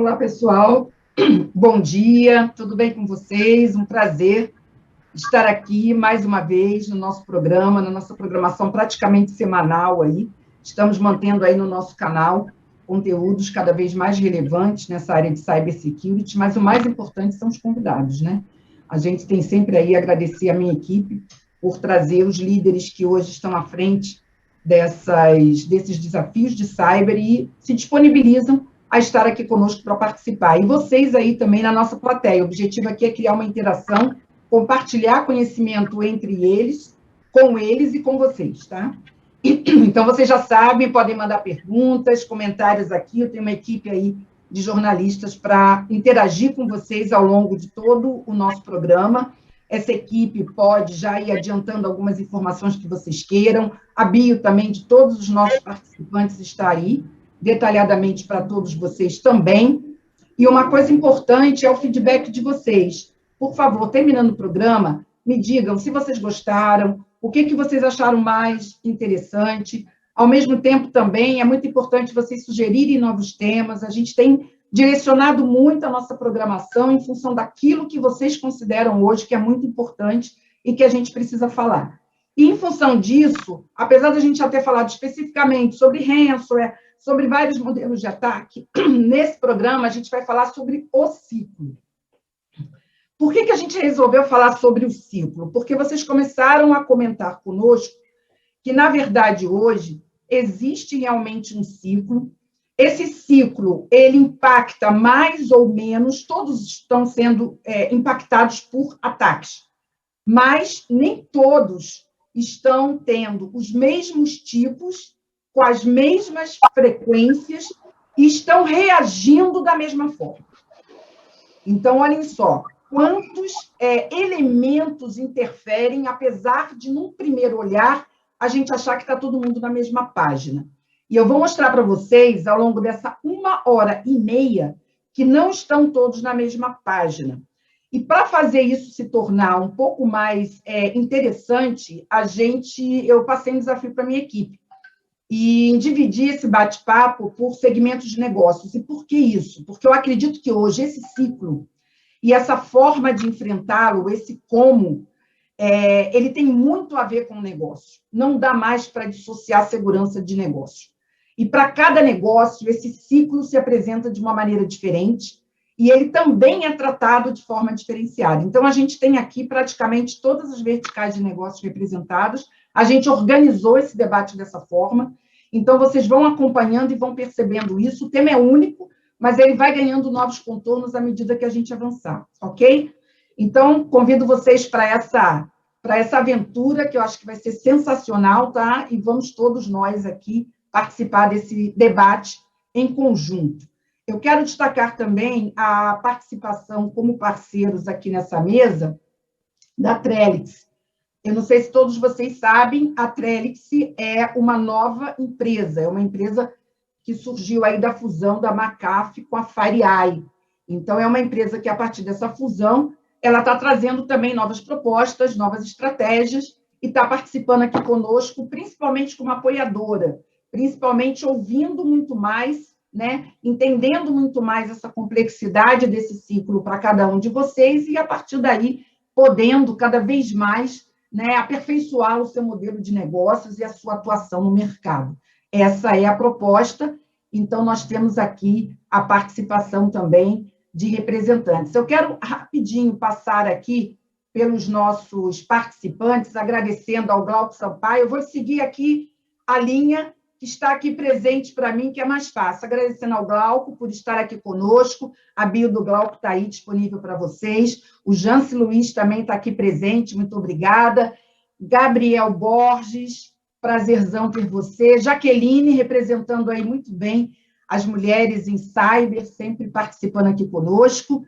Olá, pessoal. Bom dia, tudo bem com vocês? Um prazer estar aqui mais uma vez no nosso programa, na nossa programação praticamente semanal aí. Estamos mantendo aí no nosso canal conteúdos cada vez mais relevantes nessa área de cybersecurity, mas o mais importante são os convidados, né? A gente tem sempre aí a agradecer a minha equipe por trazer os líderes que hoje estão à frente desses desafios de cyber e se disponibilizam a estar aqui conosco para participar. E vocês aí também na nossa plateia. O objetivo aqui é criar uma interação, compartilhar conhecimento entre eles, com eles e com vocês, tá? Então, vocês já sabem, podem mandar perguntas, comentários aqui, eu tenho uma equipe aí de jornalistas para interagir com vocês ao longo de todo o nosso programa. Essa equipe pode já ir adiantando algumas informações que vocês queiram, a bio também de todos os nossos participantes está aí, detalhadamente para todos vocês também. E uma coisa importante é o feedback de vocês. Por favor, terminando o programa, me digam se vocês gostaram, o que vocês acharam mais interessante. Ao mesmo tempo, também, é muito importante vocês sugerirem novos temas. A gente tem direcionado muito a nossa programação em função daquilo que vocês consideram hoje que é muito importante e que a gente precisa falar. E, em função disso, apesar de a gente já ter falado especificamente sobre ransomware, sobre vários modelos de ataque, nesse programa a gente vai falar sobre o ciclo. Por que a gente resolveu falar sobre o ciclo? Porque vocês começaram a comentar conosco que, na verdade, hoje, existe realmente um ciclo. Esse ciclo, ele impacta mais ou menos, todos estão sendo impactados por ataques, mas nem todos estão tendo os mesmos tipos, com as mesmas frequências, e estão reagindo da mesma forma. Então, olhem só, quantos elementos interferem, apesar de, num primeiro olhar, a gente achar que está todo mundo na mesma página. E eu vou mostrar para vocês, ao longo dessa 1h30, que não estão todos na mesma página. E para fazer isso se tornar um pouco mais interessante, eu passei um desafio para a minha equipe. E dividir esse bate-papo por segmentos de negócios. E por que isso? Porque eu acredito que hoje esse ciclo e essa forma de enfrentá-lo, esse como, ele tem muito a ver com o negócio. Não dá mais para dissociar a segurança de negócio. E para cada negócio, esse ciclo se apresenta de uma maneira diferente e ele também é tratado de forma diferenciada. Então, a gente tem aqui praticamente todas as verticais de negócios representadas. A gente organizou esse debate dessa forma. Então, vocês vão acompanhando e vão percebendo isso. O tema é único, mas ele vai ganhando novos contornos à medida que a gente avançar, ok? Então, convido vocês para essa aventura, que eu acho que vai ser sensacional, tá? E vamos todos nós aqui participar desse debate em conjunto. Eu quero destacar também a participação como parceiros aqui nessa mesa da Trellix. Eu não sei se todos vocês sabem, a Trellix é uma nova empresa, é uma empresa que surgiu aí da fusão da McAfee com a FireEye. Então, é uma empresa que, a partir dessa fusão, ela está trazendo também novas propostas, novas estratégias, e está participando aqui conosco, principalmente como apoiadora, principalmente ouvindo muito mais, né, entendendo muito mais essa complexidade desse ciclo para cada um de vocês, e, a partir daí, podendo cada vez mais, né, aperfeiçoar o seu modelo de negócios e a sua atuação no mercado. Essa é a proposta, então nós temos aqui a participação também de representantes. Eu quero rapidinho passar aqui pelos nossos participantes, agradecendo ao Glauco Sampaio. Eu vou seguir aqui a linha que está aqui presente para mim, que é mais fácil. Agradecendo ao Glauco por estar aqui conosco, a bio do Glauco está aí disponível para vocês, o Jance Luiz também está aqui presente, muito obrigada. Gabriel Borges, prazerzão ter você. Jaqueline, representando aí muito bem as mulheres em cyber, sempre participando aqui conosco.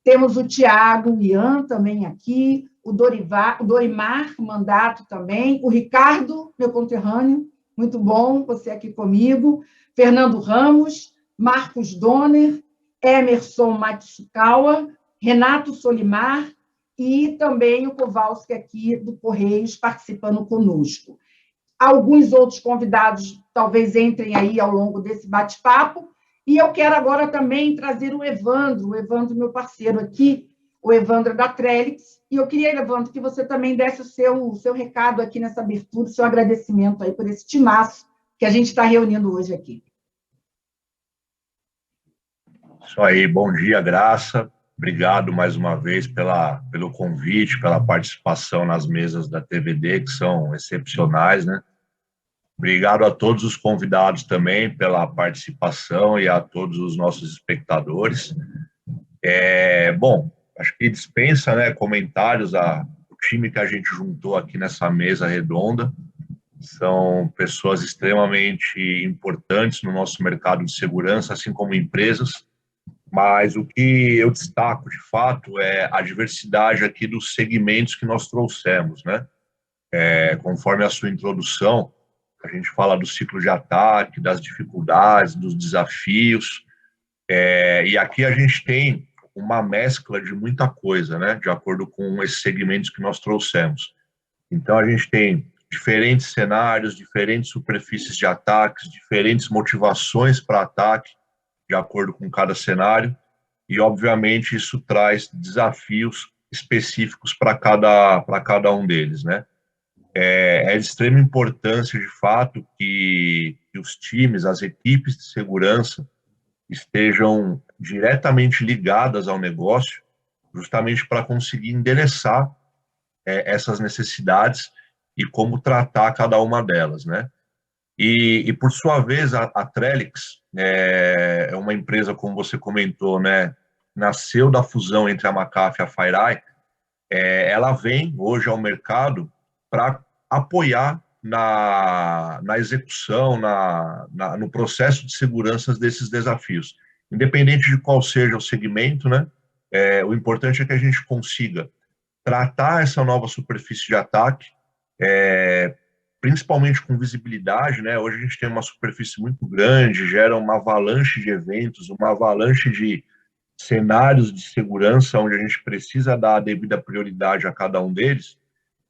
Temos o Tiago, o Ian também aqui, o Dorimar Mandato também, o Ricardo, meu conterrâneo, muito bom você aqui comigo, Fernando Ramos, Marcos Donner, Emerson Matsukawa, Renato Solimar e também o Kowalski aqui do Correios participando conosco. Alguns outros convidados talvez entrem aí ao longo desse bate-papo E eu quero agora também trazer o Evandro, meu parceiro aqui, o Evandro da Trellix, e eu queria, Evandro, que você também desse o seu recado aqui nessa abertura, o seu agradecimento aí por esse timaço que a gente está reunindo hoje aqui. Isso aí, bom dia, Graça. Obrigado mais uma vez pelo convite, pela participação nas mesas da TVD, que são excepcionais, né? Obrigado a todos os convidados também pela participação e a todos os nossos espectadores. Bom, acho que dispensa, né, comentários o time que a gente juntou aqui nessa mesa redonda. São pessoas extremamente importantes no nosso mercado de segurança, assim como empresas. Mas o que eu destaco, de fato, é a diversidade aqui dos segmentos que nós trouxemos, né? Conforme a sua introdução, a gente fala do ciclo de ataque, das dificuldades, dos desafios, e aqui a gente tem uma mescla de muita coisa, né? De acordo com esses segmentos que nós trouxemos. Então, a gente tem diferentes cenários, diferentes superfícies de ataques, diferentes motivações para ataque, de acordo com cada cenário, e, obviamente, isso traz desafios específicos para cada um deles, né? É de extrema importância, de fato, que os times, as equipes de segurança estejam diretamente ligadas ao negócio, justamente para conseguir endereçar essas necessidades e como tratar cada uma delas, né? E por sua vez, a Trellix é uma empresa, como você comentou, né, nasceu da fusão entre a McAfee e a FireEye. Ela vem hoje ao mercado para apoiar na execução, no processo de segurança desses desafios. Independente de qual seja o segmento, né, o importante é que a gente consiga tratar essa nova superfície de ataque, principalmente com visibilidade, né? Hoje a gente tem uma superfície muito grande, gera uma avalanche de eventos, uma avalanche de cenários de segurança, onde a gente precisa dar a devida prioridade a cada um deles,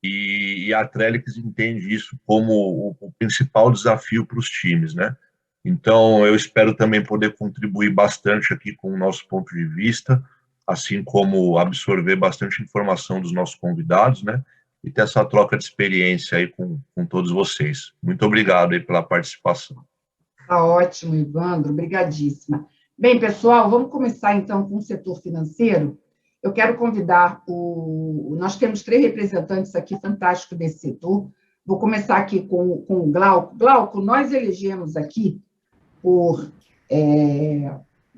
e a Trellix entende isso como o principal desafio para os times, né? Então, eu espero também poder contribuir bastante aqui com o nosso ponto de vista, assim como absorver bastante informação dos nossos convidados, né? E ter essa troca de experiência aí com todos vocês. Muito obrigado aí pela participação. Tá ótimo, Evandro, obrigadíssima. Bem, pessoal, vamos começar, então, com o setor financeiro. Eu quero convidar Nós temos 3 representantes aqui fantásticos desse setor. Vou começar aqui com o Glauco. Glauco, nós elegemos aqui,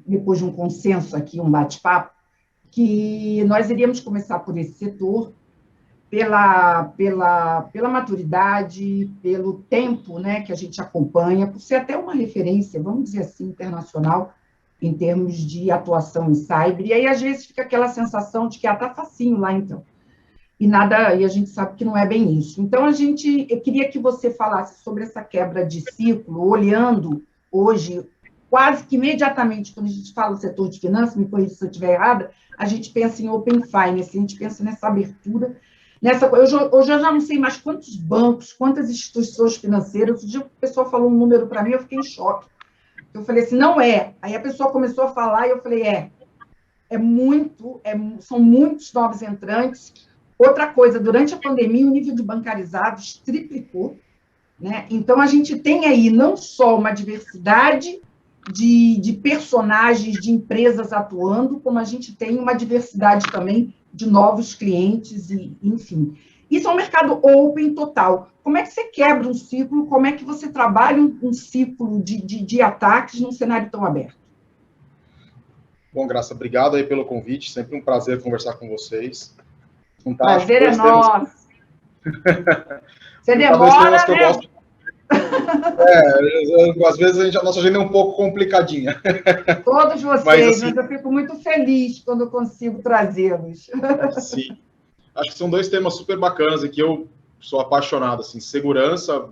depois de um consenso aqui, um bate-papo, que nós iríamos começar por esse setor, pela maturidade, pelo tempo, né, que a gente acompanha, por ser até uma referência, vamos dizer assim, internacional, em termos de atuação em cyber, e aí às vezes fica aquela sensação de que está facinho lá, então. E a gente sabe que não é bem isso. Então, eu queria que você falasse sobre essa quebra de ciclo, olhando hoje, quase que imediatamente, quando a gente fala do setor de finanças, me corrija se eu estiver errada, a gente pensa em Open Finance, a gente pensa nessa abertura, eu já não sei mais quantos bancos, quantas instituições financeiras. O dia que a pessoa falou um número para mim, eu fiquei em choque. Eu falei assim, não é. Aí a pessoa começou a falar e eu falei, são muitos novos entrantes. Outra coisa, durante a pandemia, o nível de bancarizados triplicou, né? Então, a gente tem aí não só uma diversidade de personagens, de empresas atuando, como a gente tem uma diversidade também de novos clientes, e enfim. Isso é um mercado open total. Como é que você quebra um ciclo? Como é que você trabalha um ciclo de ataques num cenário tão aberto? Bom, Graça, obrigado aí pelo convite. Sempre um prazer conversar com vocês. Prazer é nosso. Você demora, né? Às vezes a nossa agenda é um pouco complicadinha. Todos vocês, mas eu fico muito feliz quando eu consigo trazê-los. Sim. Acho que são 2 temas super bacanas e que eu sou apaixonado. Assim, segurança,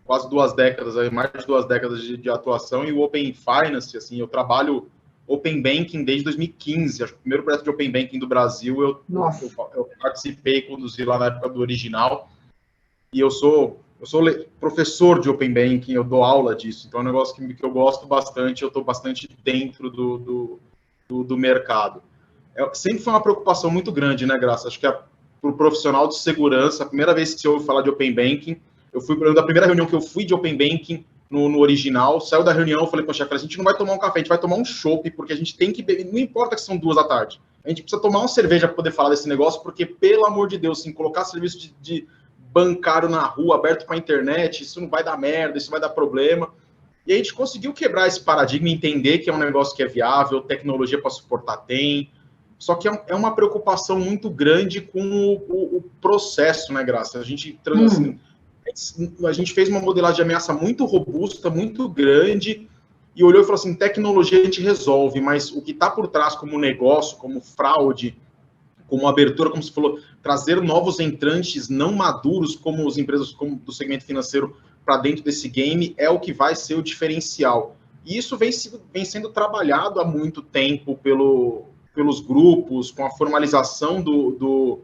quase 2 décadas, mais de 2 décadas de atuação, e o Open Finance, assim, eu trabalho Open Banking desde 2015. Acho que o primeiro projeto de Open Banking do Brasil eu participei, conduzi lá na época do original. E eu sou eu sou professor de Open Banking, eu dou aula disso, então é um negócio que eu gosto bastante, eu estou bastante dentro do mercado. Sempre foi uma preocupação muito grande, né, Graça? Acho que para o profissional de segurança, a primeira vez que você ouve falar de Open Banking, eu lembro da primeira reunião que eu fui de Open Banking no original, saiu da reunião, eu falei, poxa, a gente não vai tomar um café, a gente vai tomar um chopp, porque a gente tem que beber, não importa que são 2 da tarde, a gente precisa tomar uma cerveja para poder falar desse negócio, porque, pelo amor de Deus, assim, colocar serviço de bancário na rua, aberto para a internet, isso não vai dar merda, isso vai dar problema. E a gente conseguiu quebrar esse paradigma, entender que é um negócio que é viável, tecnologia para suportar tem, só que é uma preocupação muito grande com o processo, né, Graça? A gente, assim, a gente fez uma modelagem de ameaça muito robusta, muito grande, e olhou e falou assim, tecnologia a gente resolve, mas o que está por trás como negócio, como fraude, como abertura, como você falou, trazer novos entrantes não maduros, como as empresas do segmento financeiro, para dentro desse game, é o que vai ser o diferencial. E isso vem sendo trabalhado há muito tempo pelos grupos, com a formalização do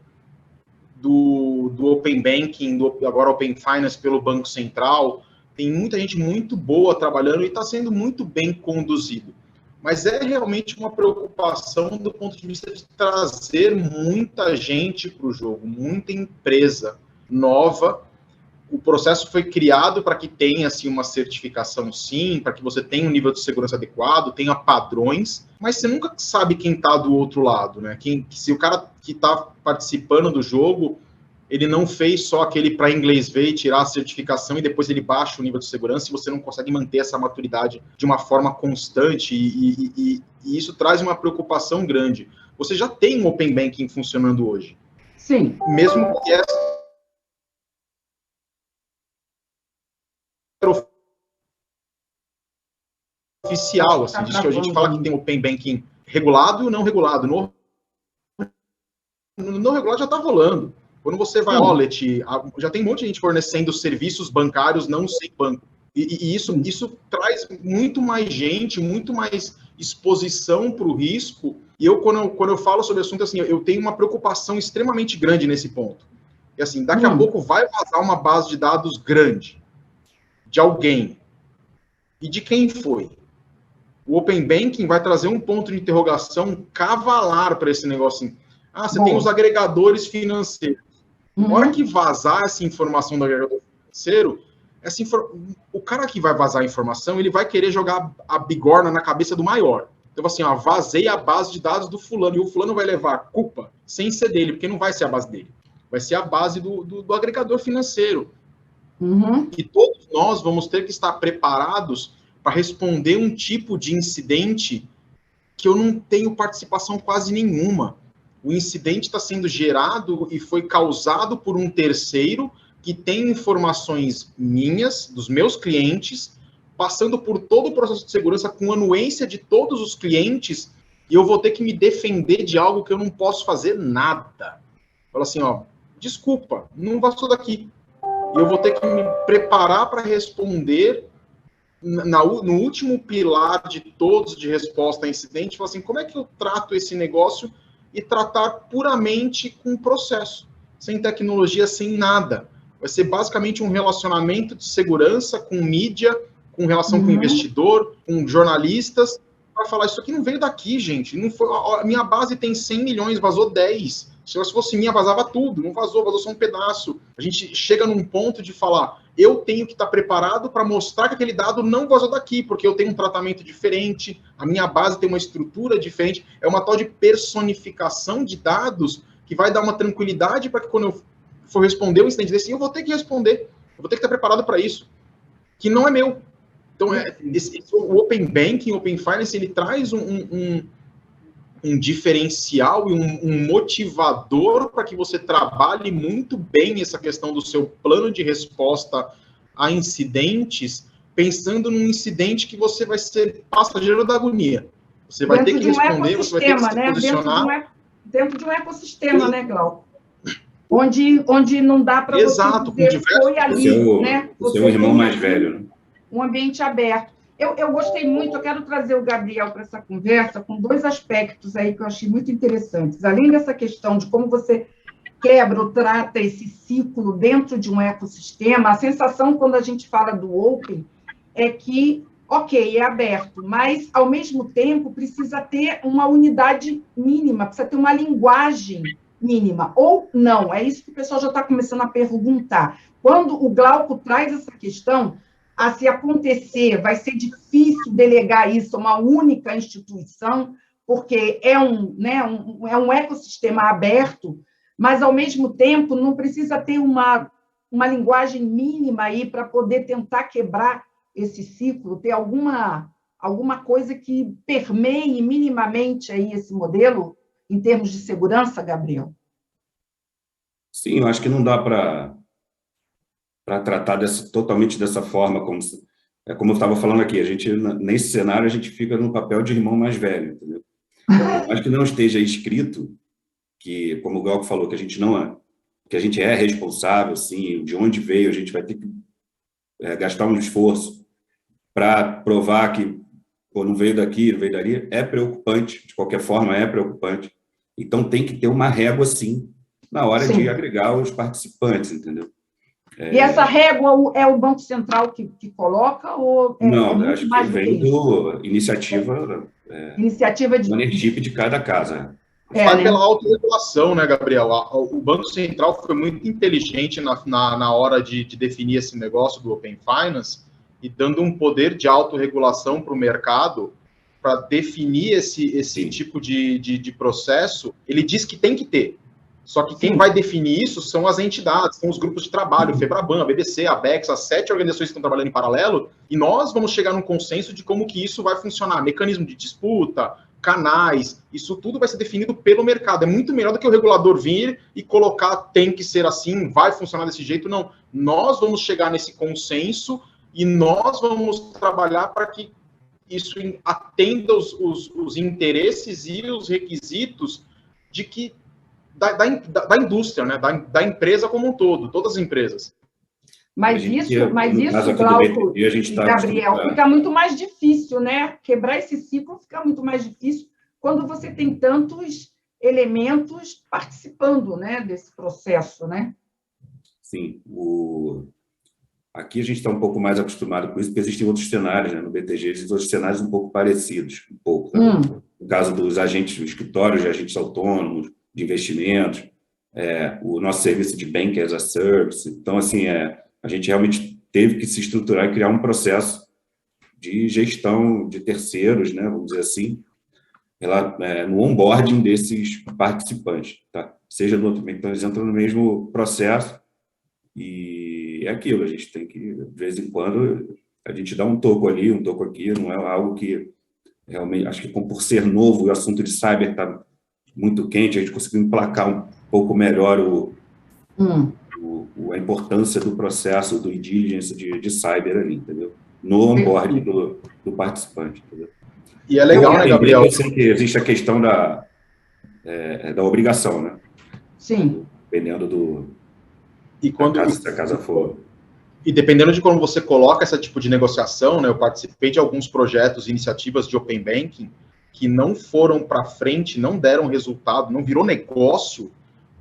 Open Banking, agora Open Finance pelo Banco Central. Tem muita gente muito boa trabalhando e está sendo muito bem conduzido. Mas é realmente uma preocupação do ponto de vista de trazer muita gente para o jogo, muita empresa nova. O processo foi criado para que tenha assim, uma certificação, sim, para que você tenha um nível de segurança adequado, tenha padrões, mas você nunca sabe quem está do outro lado, né? Se o cara que está participando do jogo, ele não fez só aquele para inglês ver e tirar a certificação e depois ele baixa o nível de segurança e você não consegue manter essa maturidade de uma forma constante e isso traz uma preocupação grande. Você já tem um Open Banking funcionando hoje. Sim. Mesmo que essa oficial, assim, diz que a gente fala que tem Open Banking regulado e não regulado. No regulado já está rolando. Quando você vai wallet, já tem um monte de gente fornecendo serviços bancários não sem banco. E isso traz muito mais gente, muito mais exposição para o risco. E quando eu falo sobre o assunto, assim, eu tenho uma preocupação extremamente grande nesse ponto. E assim, daqui a pouco vai vazar uma base de dados grande de alguém. E de quem foi? O Open Banking vai trazer um ponto de interrogação cavalar para esse negócio. Assim. Você tem os agregadores financeiros. Na hora que vazar essa informação do agregador financeiro, o cara que vai vazar a informação, ele vai querer jogar a bigorna na cabeça do maior. Então, assim, vazei a base de dados do fulano, e o fulano vai levar a culpa sem ser dele, porque não vai ser a base dele. Vai ser a base do agregador financeiro. E todos nós vamos ter que estar preparados para responder um tipo de incidente que eu não tenho participação quase nenhuma. O incidente está sendo gerado e foi causado por um terceiro que tem informações minhas, dos meus clientes, passando por todo o processo de segurança com anuência de todos os clientes, e eu vou ter que me defender de algo que eu não posso fazer nada. Fala assim, desculpa, não vazou daqui. E eu vou ter que me preparar para responder no último pilar de todos de resposta a incidente, falar assim, como é que eu trato esse negócio e tratar puramente com o processo, sem tecnologia, sem nada. Vai ser basicamente um relacionamento de segurança com mídia, com relação com o investidor, com jornalistas, para falar, isso aqui não veio daqui, gente. Não foi, a minha base tem 100 milhões, vazou 10. Se fosse minha, vazava tudo. Não vazou só um pedaço. A gente chega num ponto de falar, eu tenho que estar preparado para mostrar que aquele dado não vazou daqui, porque eu tenho um tratamento diferente, a minha base tem uma estrutura diferente, é uma tal de personificação de dados que vai dar uma tranquilidade para que quando eu for responder um incidente desse, eu vou ter que responder, eu vou ter que estar preparado para isso, que não é meu. Então, o Open Banking, o Open Finance, ele traz um diferencial e um motivador para que você trabalhe muito bem essa questão do seu plano de resposta a incidentes, pensando num incidente que você vai ser passageiro da agonia. Você vai ter que responder, você vai ter que se posicionar. Dentro de um ecossistema, né, Glauco? Onde não dá para você dizer, foi ali, né? Você é o irmão mais velho, né? Um ambiente aberto. Eu gostei muito, eu quero trazer o Gabriel para essa conversa com 2 aspectos aí que eu achei muito interessantes. Além dessa questão de como você quebra ou trata esse ciclo dentro de um ecossistema, a sensação, quando a gente fala do Open, é que, ok, é aberto, mas, ao mesmo tempo, precisa ter uma unidade mínima, precisa ter uma linguagem mínima, ou não, é isso que o pessoal já está começando a perguntar. Quando o Glauco traz essa questão, se acontecer, vai ser difícil delegar isso a uma única instituição, porque é um ecossistema aberto, mas, ao mesmo tempo, não precisa ter uma linguagem mínima aí para poder tentar quebrar esse ciclo, ter alguma coisa que permeie minimamente aí esse modelo, em termos de segurança, Gabriel? Sim, eu acho que não dá para tratar totalmente dessa forma, como eu estava falando aqui, a gente, nesse cenário, a gente fica no papel de irmão mais velho, entendeu? Eu acho que não esteja escrito que, como o Glauco falou, que a gente é responsável, sim, de onde veio, a gente vai ter que gastar um esforço para provar que não veio daqui, não veio dali, é preocupante, de qualquer forma é preocupante. Então, tem que ter uma régua, sim, na hora Sim. de agregar os participantes, entendeu? E essa régua é o Banco Central que coloca? Ou não, acho que mais vem do iniciativa de ownership de cada casa. Vai pela autorregulação, né, Gabriel? O Banco Central foi muito inteligente na hora de definir esse negócio do Open Finance e dando um poder de autorregulação para o mercado para definir esse tipo de processo. Ele diz que tem que ter. Só que quem vai definir isso são as entidades, são os grupos de trabalho, o FEBRABAN, a BBC, a BEX, as 7 organizações que estão trabalhando em paralelo, e nós vamos chegar num consenso de como que isso vai funcionar. Mecanismo de disputa, canais, isso tudo vai ser definido pelo mercado. É muito melhor do que o regulador vir e colocar tem que ser assim, vai funcionar desse jeito. Não, nós vamos chegar nesse consenso e nós vamos trabalhar para que isso atenda os interesses e os requisitos de que da indústria, né? Da empresa como um todo, todas as empresas. Mas isso, Glauco e Gabriel, fica muito mais difícil, né? Quebrar esse ciclo fica muito mais difícil quando você tem tantos elementos participando, né, desse processo, né? Sim. Aqui a gente está um pouco mais acostumado com isso, porque existem outros cenários, né? No BTG existem outros cenários um pouco parecidos, no caso dos agentes, escritórios de agentes autônomos, de investimentos, o nosso serviço de Banking as a Service. Então, assim, a gente realmente teve que se estruturar e criar um processo de gestão de terceiros, né, vamos dizer assim, no onboarding desses participantes, tá? Seja no outro, então eles entram no mesmo processo e é aquilo, a gente tem que, de vez em quando, a gente dá um toco ali, um toco aqui, não é algo que realmente, acho que por ser novo, o assunto de cyber está muito quente, a gente conseguiu emplacar um pouco melhor a importância do processo do due diligence de cyber ali, entendeu? No onboarding do participante, entendeu? E é legal, né, Gabriel? Eu sei que existe a questão da obrigação, né? Sim. Dependendo se a casa for... E dependendo de como você coloca esse tipo de negociação, né? Eu participei de alguns projetos, iniciativas de Open Banking, que não foram para frente, não deram resultado, não virou negócio,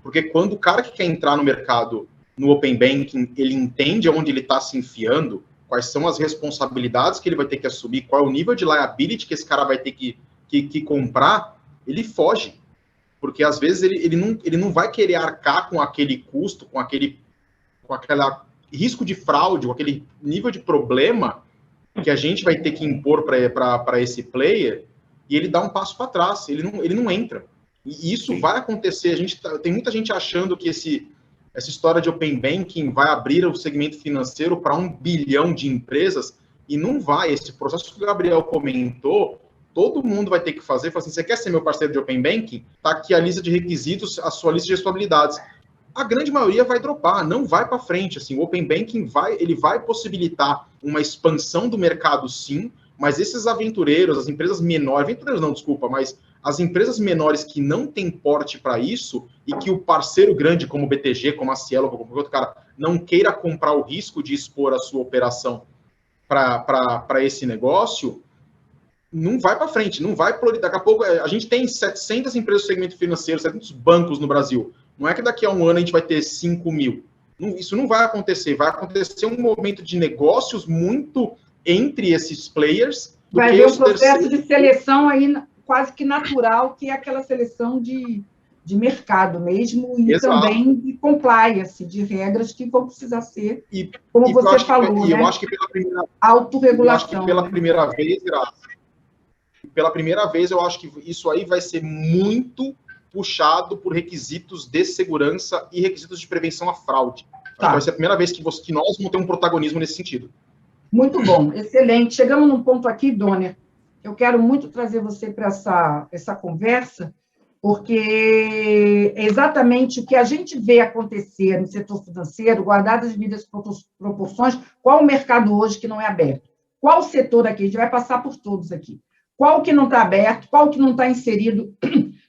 porque quando o cara que quer entrar no mercado, no Open Banking, ele entende onde ele está se enfiando, quais são as responsabilidades que ele vai ter que assumir, qual é o nível de liability que esse cara vai ter que comprar, ele foge. Porque, às vezes, ele não vai querer arcar com aquele custo, com aquele risco de fraude, com aquele nível de problema que a gente vai ter que impor para esse player, e ele dá um passo para trás, ele não entra. E isso vai acontecer. Tem muita gente achando que essa história de Open Banking vai abrir o segmento financeiro para 1 bilhão de empresas, e não vai. Esse processo que o Gabriel comentou, todo mundo vai ter que fazer. Fala assim, você quer ser meu parceiro de Open Banking? Está aqui a lista de requisitos, a sua lista de responsabilidades. A grande maioria vai dropar, não vai para frente. Assim, o Open Banking vai possibilitar uma expansão do mercado, sim, mas esses aventureiros, as empresas menores, aventureiros não, desculpa, mas as empresas menores que não têm porte para isso e que o parceiro grande, como o BTG, como a Cielo, como qualquer outro cara, não queira comprar o risco de expor a sua operação para esse negócio, não vai para frente, não vai pro... Daqui a pouco, a gente tem 700 empresas do segmento financeiro, 700 bancos no Brasil. Não é que daqui a um ano a gente vai ter 5 mil. Isso não vai acontecer. Vai acontecer um momento de negócios muito entre esses players. Vai haver um processo de seleção aí quase que natural, que é aquela seleção de mercado mesmo, e Exato. também de compliance, de regras que vão precisar ser, como você falou, né? Eu acho que pela primeira autorregulação. Eu acho que pela primeira vez, Graça, pela primeira vez, eu acho que isso aí vai ser muito puxado por requisitos de segurança e requisitos de prevenção à fraude. Acho que vai ser a primeira vez que nós vamos ter um protagonismo nesse sentido. Muito bom, excelente. Chegamos num ponto aqui, Donner, eu quero muito trazer você para essa conversa, porque é exatamente o que a gente vê acontecer no setor financeiro, guardadas as devidas proporções, qual o mercado hoje que não é aberto? Qual o setor aqui? A gente vai passar por todos aqui. Qual que não está aberto, qual que não está inserido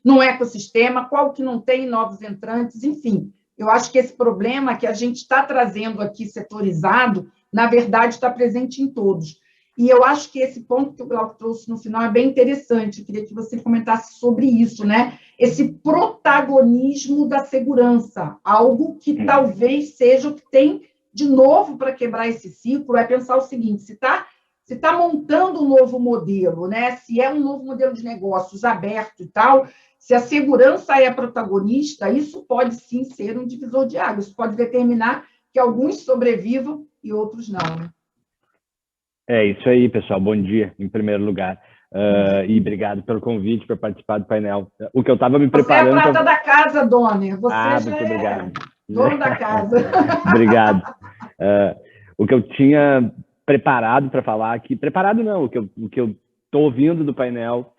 no ecossistema, qual que não tem novos entrantes, enfim. Eu acho que esse problema que a gente está trazendo aqui setorizado, na verdade, está presente em todos. E eu acho que esse ponto que o Glauco trouxe no final é bem interessante. Eu queria que você comentasse sobre isso, né? Esse protagonismo da segurança, algo que talvez seja o que tem de novo para quebrar esse ciclo, é pensar o seguinte, se está montando um novo modelo, né? Se é um novo modelo de negócios aberto e tal, se a segurança é a protagonista, isso pode sim ser um divisor de águas, isso pode determinar que alguns sobrevivam e outros não, né? É isso aí, pessoal. Bom dia, em primeiro lugar. E obrigado pelo convite para participar do painel. O que eu estava me preparando... Você é a prata da casa, Donner. Você já muito obrigado. Dono da casa. Obrigado. O que eu tinha preparado para falar aqui... Preparado não, o que eu estou ouvindo do painel,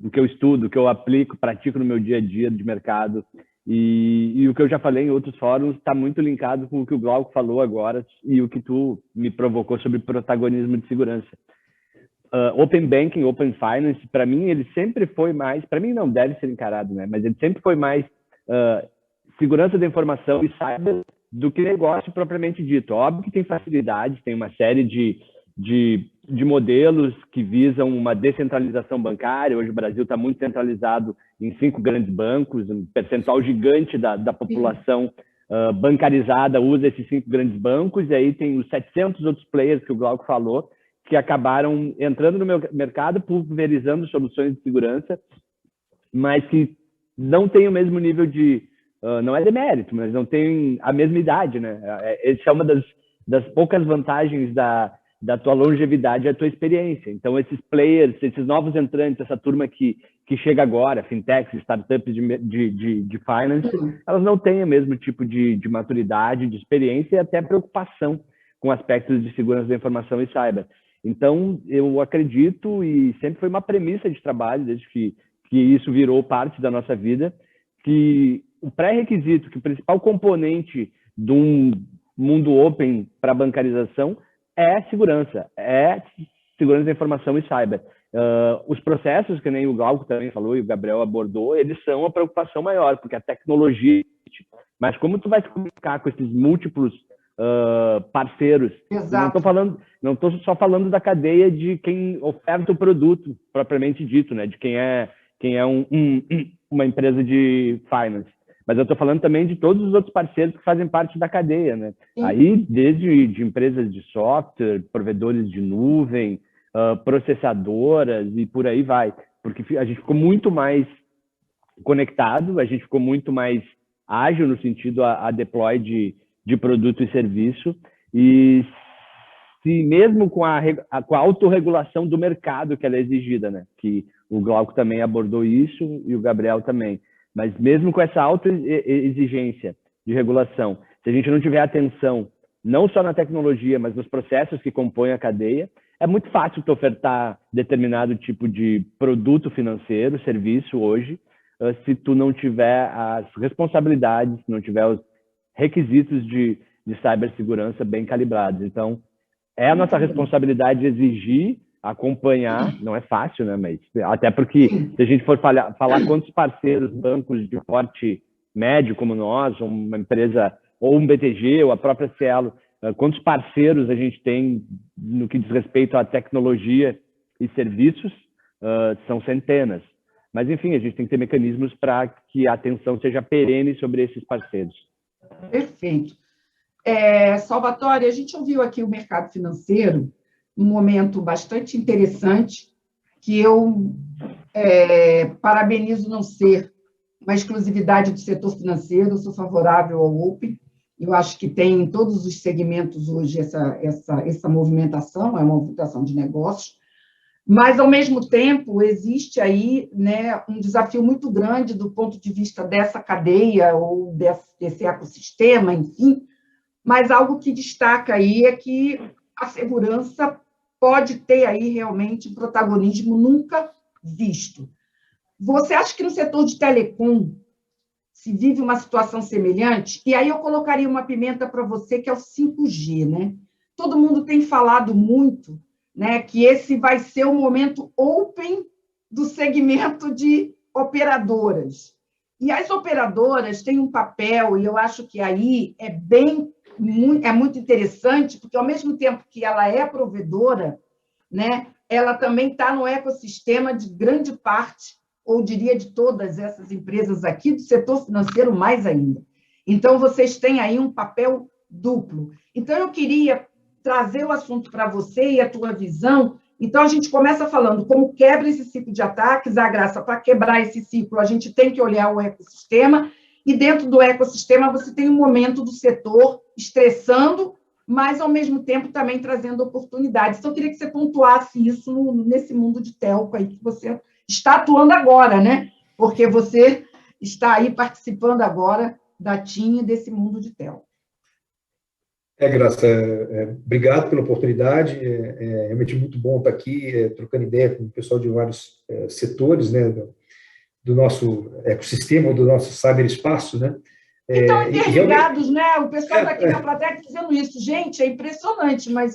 o que eu estudo, o que eu aplico, pratico no meu dia a dia de mercado, e o que eu já falei em outros fóruns está muito linkado com o que o Glauco falou agora e o que tu me provocou sobre protagonismo de segurança. Open Banking, Open Finance, para mim, ele sempre foi mais... Para mim, não deve ser encarado, né? Mas ele sempre foi mais segurança da informação e cyber do que negócio propriamente dito. Óbvio que tem facilidades, tem uma série de modelos que visam uma descentralização bancária. Hoje o Brasil está muito centralizado em 5 grandes bancos, um percentual gigante da população bancarizada usa esses 5 grandes bancos, e aí tem os 700 outros players que o Glauco falou, que acabaram entrando no meu mercado, pulverizando soluções de segurança, mas que não têm o mesmo nível de... não é demérito, mas não tem a mesma idade, né? Essa é uma das poucas vantagens da tua longevidade, a tua experiência. Então, esses players, esses novos entrantes, essa turma que chega agora, fintechs, startups de finance, elas não têm o mesmo tipo de maturidade, de experiência e até preocupação com aspectos de segurança da informação e cyber. Então, eu acredito, e sempre foi uma premissa de trabalho, desde que isso virou parte da nossa vida, que o pré-requisito, que o principal componente de um mundo open para bancarização é segurança da informação e cyber. Os processos, que nem o Glauco também falou e o Gabriel abordou, eles são a preocupação maior, porque a tecnologia... Mas como tu vai se comunicar com esses múltiplos parceiros? Exato. Não estou só falando da cadeia de quem oferta o produto, propriamente dito, né? De quem é uma empresa de finance. Mas eu estou falando também de todos os outros parceiros que fazem parte da cadeia, né? Sim. Aí, desde de empresas de software, provedores de nuvem, processadoras e por aí vai. Porque a gente ficou muito mais conectado, a gente ficou muito mais ágil no sentido a deploy de produto e serviço. E se mesmo com a autorregulação do mercado que ela é exigida, né? Que o Glauco também abordou isso e o Gabriel também. Mas mesmo com essa auto-exigência de regulação, se a gente não tiver atenção, não só na tecnologia, mas nos processos que compõem a cadeia, é muito fácil tu ofertar determinado tipo de produto financeiro, serviço hoje, se tu não tiver as responsabilidades, se não tiver os requisitos de cibersegurança bem calibrados. Então, é a nossa responsabilidade exigir, acompanhar, não é fácil, né? Mas até porque se a gente for falar quantos parceiros, bancos de porte médio como nós, uma empresa ou um BTG ou a própria Cielo, quantos parceiros a gente tem no que diz respeito à tecnologia e serviços são centenas. Mas, enfim, a gente tem que ter mecanismos para que a atenção seja perene sobre esses parceiros. Perfeito. Salvatore, a gente ouviu aqui o mercado financeiro, um momento bastante interessante, que eu parabenizo não ser uma exclusividade do setor financeiro, eu sou favorável ao Open, eu acho que tem em todos os segmentos hoje essa movimentação, é uma movimentação de negócios, mas, ao mesmo tempo, existe aí, né, um desafio muito grande do ponto de vista dessa cadeia ou desse ecossistema, enfim, mas algo que destaca aí é que a segurança pode ter aí realmente um protagonismo nunca visto. Você acha que no setor de telecom se vive uma situação semelhante? E aí eu colocaria uma pimenta para você, que é o 5G, né? Todo mundo tem falado muito, né, que esse vai ser o momento open do segmento de operadoras. E as operadoras têm um papel, e eu acho que aí é muito interessante, porque, ao mesmo tempo que ela é provedora, né, ela também está no ecossistema de grande parte, ou diria de todas essas empresas aqui, do setor financeiro mais ainda. Então, vocês têm aí um papel duplo. Então, eu queria trazer o assunto para você e a tua visão. Então, a gente começa falando como quebra esse ciclo de ataques. Graça, para quebrar esse ciclo, a gente tem que olhar o ecossistema, e dentro do ecossistema você tem um momento do setor estressando, mas, ao mesmo tempo, também trazendo oportunidades. Então, eu queria que você pontuasse isso nesse mundo de telco aí que você está atuando agora, né? Porque você está aí participando agora da TIM e desse mundo de telco. Graça, obrigado pela oportunidade, é realmente muito bom estar aqui, trocando ideia com o pessoal de vários setores, né, do nosso ecossistema, do nosso cyberespaço, né. Então, interligados, né? O pessoal daqui na plateia dizendo isso. Gente, é impressionante, mas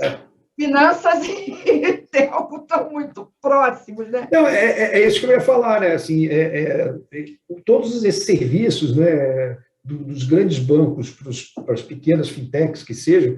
finanças e telco estão muito próximos, né? Não, é isso que eu ia falar, né, assim, todos esses serviços, né, dos grandes bancos para as pequenas fintechs que sejam,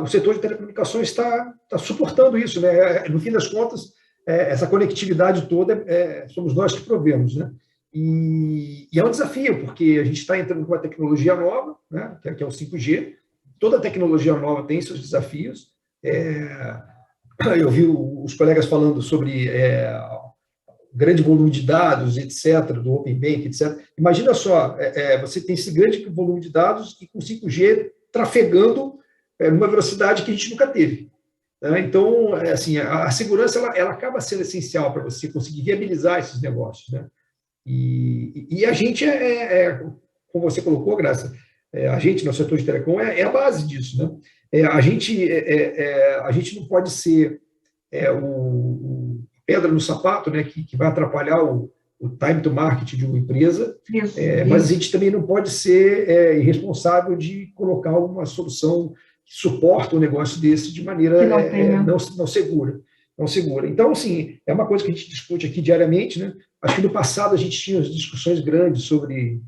o setor de telecomunicações está suportando isso, né? No fim das contas, essa conectividade toda somos nós que provemos, né? E é um desafio, porque a gente está entrando com uma tecnologia nova, né, que é o 5G. Toda tecnologia nova tem seus desafios. Eu vi os colegas falando sobre grande volume de dados, etc., do Open Bank, etc. Imagina só, você tem esse grande volume de dados e com 5G trafegando numa velocidade que a gente nunca teve. Né? Então, assim, a segurança ela acaba sendo essencial para você conseguir viabilizar esses negócios. Né? E a gente, como você colocou, Graça, a gente, no setor de telecom, é a base disso. Né? A gente não pode ser o pedra no sapato, né, que vai atrapalhar o time to market de uma empresa, mas a gente também não pode ser irresponsável de colocar uma solução que suporta um negócio desse de maneira não segura. Então, assim, é uma coisa que a gente discute aqui diariamente, né? Acho que no passado a gente tinha discussões grandes sobre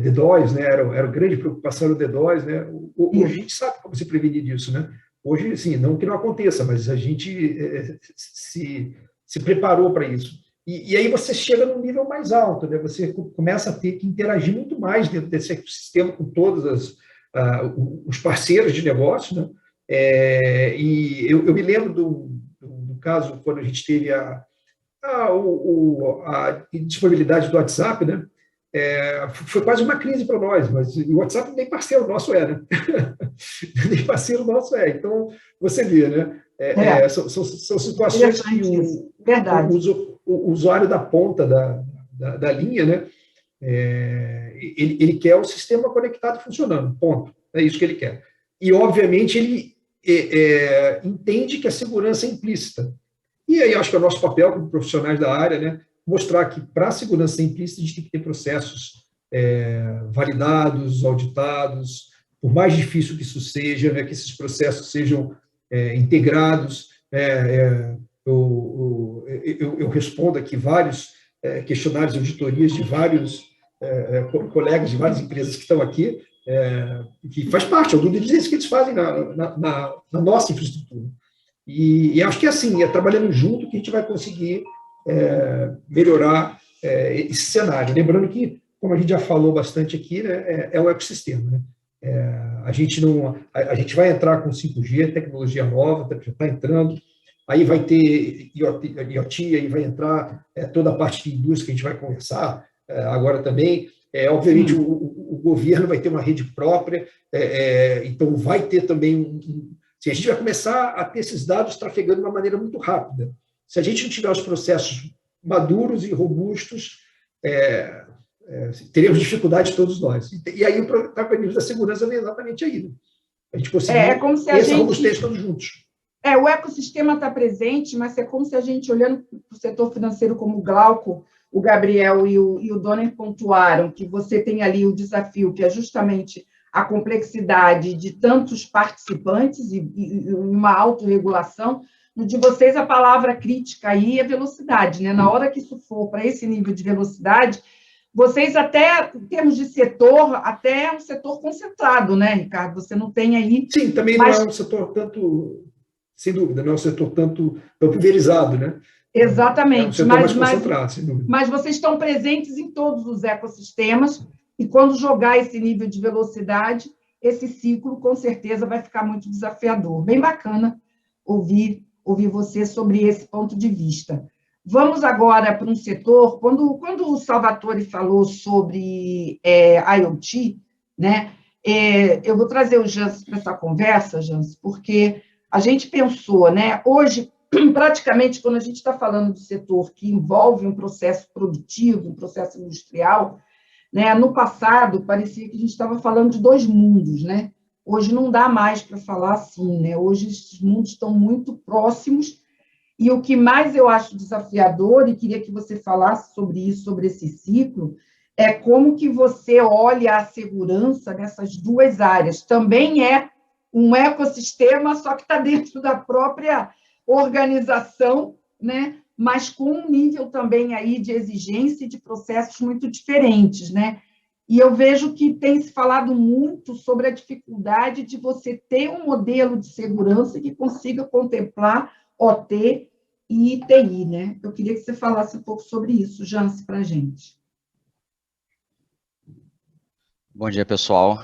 DDoS, né? Era grande preocupação o DDoS, né? Hoje a gente sabe como se prevenir disso, né? Hoje, assim, não que não aconteça, mas a gente se preparou para isso. E aí você chega num nível mais alto, né? Você começa a ter que interagir muito mais dentro desse ecossistema com todos os parceiros de negócio, né? E eu me lembro do caso quando a gente teve a disponibilidade do WhatsApp, né? Foi quase uma crise para nós, mas o WhatsApp nem parceiro nosso né? Nem parceiro nosso Então, você vê, né? São situações que o usuário da ponta da linha, né? Ele quer o sistema conectado funcionando, ponto. É isso que ele quer. E, obviamente, ele entende que a segurança é implícita. E aí, acho que é o nosso papel como profissionais da área, né? Mostrar que, para a segurança ser implícita, a gente tem que ter processos validados, auditados, por mais difícil que isso seja, né? Que esses processos sejam integrados. Eu respondo aqui vários questionários e auditorias de vários colegas de várias empresas que estão aqui, que faz parte, é o due diligence que eles fazem na nossa infraestrutura. E acho que assim, é trabalhando junto que a gente vai conseguir melhorar esse cenário. Lembrando que, como a gente já falou bastante aqui, né, é o ecossistema. Né? A gente vai entrar com 5G, tecnologia nova, já está entrando, aí vai ter IoT, aí vai entrar toda a parte de indústria que a gente vai conversar agora também. Obviamente, o governo vai ter uma rede própria, então vai ter também a gente vai começar a ter esses dados trafegando de uma maneira muito rápida. Se a gente não tiver os processos maduros e robustos, teremos dificuldade todos nós. E aí o protagonismo da segurança vem exatamente aí. Né? A gente conseguir como se ter essa robustez todos juntos. O ecossistema está presente, mas é como se a gente, olhando para o setor financeiro como o Glauco, o Gabriel e o Donner pontuaram, que você tem ali o desafio, que é justamente a complexidade de tantos participantes e uma autorregulação. No de vocês, a palavra crítica aí é velocidade, né? Na hora que isso for para esse nível de velocidade, vocês até, em termos de setor, até é um setor concentrado, né, Ricardo? Você não tem aí... Sim, também não é um setor tanto, sem dúvida, não é um setor tanto pulverizado, né? Exatamente. É um setor mais concentrado, sem dúvida. Mas vocês estão presentes em todos os ecossistemas, e quando jogar esse nível de velocidade, esse ciclo, com certeza, vai ficar muito desafiador. Bem bacana ouvir você sobre esse ponto de vista. Vamos agora para um setor, quando o Salvatore falou sobre IoT, né, eu vou trazer o Jans para essa conversa, Jans, porque a gente pensou, né, hoje, praticamente, quando a gente está falando do setor que envolve um processo produtivo, um processo industrial, né, no passado, parecia que a gente estava falando de dois mundos, né? Hoje não dá mais para falar assim, né? Hoje esses mundos estão muito próximos, e o que mais eu acho desafiador, e queria que você falasse sobre isso, sobre esse ciclo, é como que você olha a segurança nessas duas áreas. Também é um ecossistema, só que está dentro da própria organização, né? Mas com um nível também aí de exigência e de processos muito diferentes, né? E eu vejo que tem se falado muito sobre a dificuldade de você ter um modelo de segurança que consiga contemplar OT e TI, né? Eu queria que você falasse um pouco sobre isso, Jans, para a gente. Bom dia, pessoal.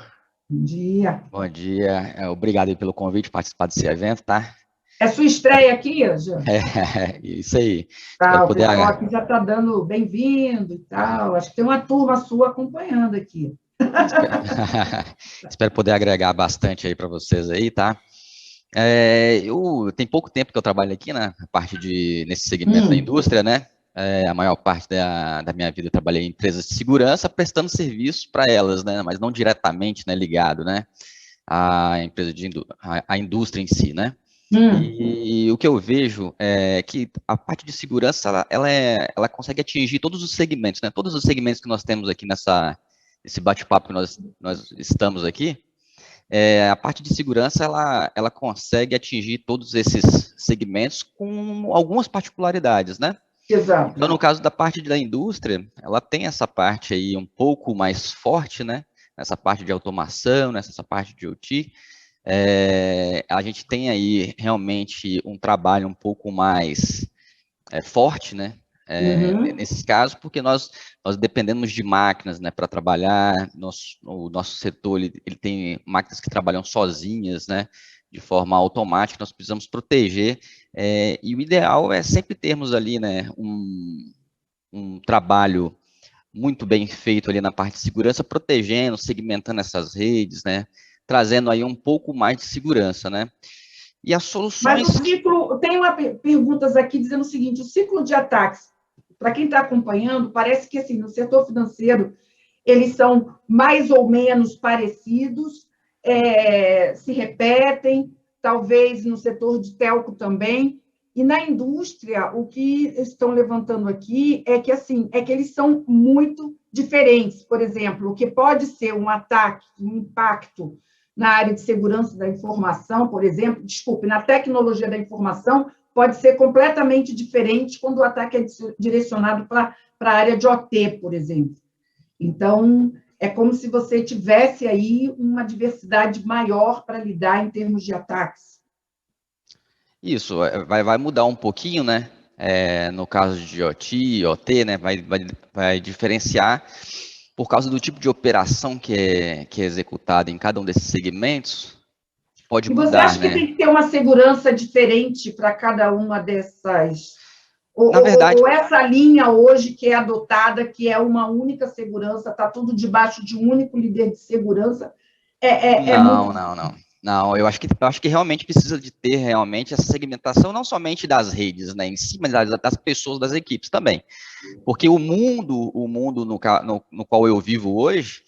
Bom dia. Bom dia. Obrigado aí pelo convite, participar desse evento, tá? É sua estreia aqui, Jans? Isso aí. Tá, o pessoal aqui já está dando bem-vindo e tal. Acho que tem uma turma sua acompanhando aqui. Espero poder agregar bastante aí para vocês aí, tá? Tem pouco tempo que eu trabalho aqui, né? Nesse segmento da indústria, né? A maior parte da minha vida eu trabalhei em empresas de segurança, prestando serviço para elas, né? Mas não diretamente, né? Ligado, né? À empresa à indústria em si, né? E o que eu vejo é que a parte de segurança, ela consegue atingir todos os segmentos, né? Todos os segmentos que nós temos aqui nesse bate-papo que nós estamos aqui, a parte de segurança, ela consegue atingir todos esses segmentos com algumas particularidades, né? Exato. Então, no caso da parte da indústria, ela tem essa parte aí um pouco mais forte, né? Nessa parte de automação, nessa parte de IoT, a gente tem aí realmente um trabalho um pouco mais forte, né? Nesses casos, porque nós dependemos de máquinas, né, para trabalhar. O nosso setor ele tem máquinas que trabalham sozinhas, né, de forma automática. Nós precisamos proteger, e o ideal é sempre termos ali, né, um trabalho muito bem feito ali na parte de segurança, protegendo, segmentando essas redes, né, trazendo aí um pouco mais de segurança, né? E as soluções... Mas o ciclo... Tem perguntas aqui dizendo o seguinte, o ciclo de ataques, para quem está acompanhando, parece que, assim, no setor financeiro, eles são mais ou menos parecidos, se repetem, talvez no setor de telco também, e na indústria, o que estão levantando aqui é que, assim, eles são muito diferentes. Por exemplo, o que pode ser um ataque, um impacto na área de segurança da informação, por exemplo, na tecnologia da informação, pode ser completamente diferente quando o ataque é direcionado para a área de OT, por exemplo. Então, é como se você tivesse aí uma diversidade maior para lidar em termos de ataques. Isso, vai mudar um pouquinho, né? No caso de IoT, IoT, né? Vai diferenciar por causa do tipo de operação que é executada em cada um desses segmentos, pode E você mudar, acha que né? tem que ter uma segurança diferente para cada uma dessas? Na verdade, Ou essa linha hoje que é adotada, que é uma única segurança, está tudo debaixo de um único líder de segurança, muito... Não, eu acho que realmente precisa de ter realmente essa segmentação, não somente das redes, né, em si, mas das pessoas, das equipes também. Porque o mundo no qual eu vivo hoje,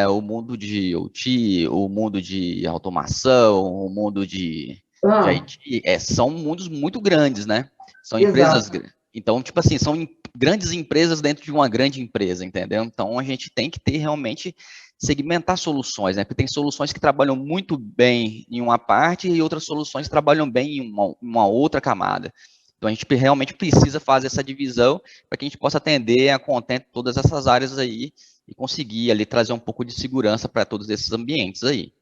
o mundo de IoT, o mundo de automação, o mundo de IT, são mundos muito grandes, né? São empresas, então, tipo assim, são grandes empresas dentro de uma grande empresa, entendeu? Então, a gente tem que ter realmente segmentar soluções, né? Porque tem soluções que trabalham muito bem em uma parte e outras soluções que trabalham bem em uma outra camada. Então, a gente realmente precisa fazer essa divisão para que a gente possa atender a contento todas essas áreas aí e conseguir ali trazer um pouco de segurança para todos esses ambientes aí.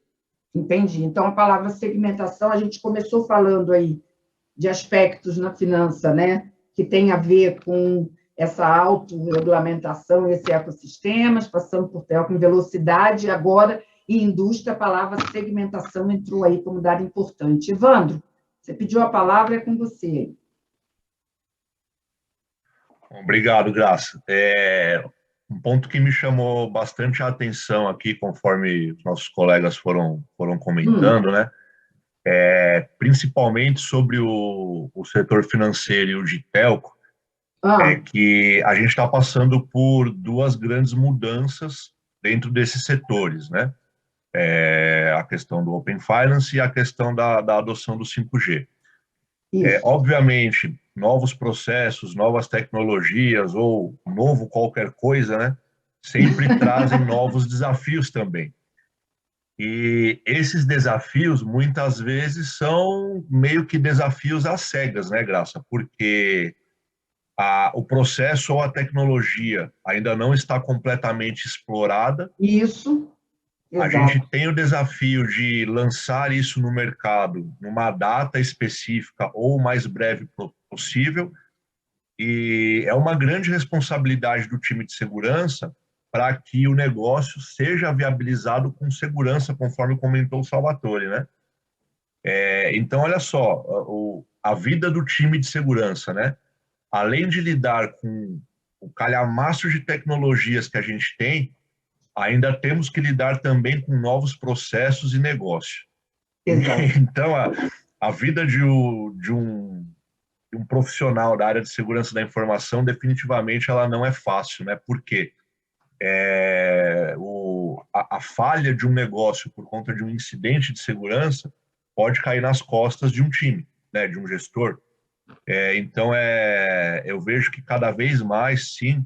Entendi. Então, a palavra segmentação, a gente começou falando aí de aspectos na finança, né, que tem a ver com essa autorregulamentação, esse ecossistemas, passando por telco em velocidade, agora em indústria, a palavra segmentação entrou aí como dado importante. Evandro, você pediu a palavra, é com você. Obrigado, Graça. Um ponto que me chamou bastante a atenção aqui, conforme os nossos colegas foram comentando, né? Principalmente sobre o setor financeiro e o de telco, é que a gente está passando por duas grandes mudanças dentro desses setores, né? A questão do Open Finance e a questão da adoção do 5G. Obviamente, novos processos, novas tecnologias ou novo qualquer coisa, né? Sempre trazem novos desafios também. E esses desafios, muitas vezes, são meio que desafios às cegas, né, Graça? Porque o processo ou a tecnologia ainda não está completamente explorada. Isso, exato. A gente tem o desafio de lançar isso no mercado numa data específica ou o mais breve possível. E é uma grande responsabilidade do time de segurança para que o negócio seja viabilizado com segurança, conforme comentou o Salvatore, né? Então, olha só, a vida do time de segurança, né? Além de lidar com o calhamaço de tecnologias que a gente tem, ainda temos que lidar também com novos processos e negócio. Então, a vida de um profissional da área de segurança da informação, definitivamente, ela não é fácil, né? Porque a falha de um negócio por conta de um incidente de segurança pode cair nas costas de um time, né? De um gestor. Então, eu vejo que cada vez mais, sim,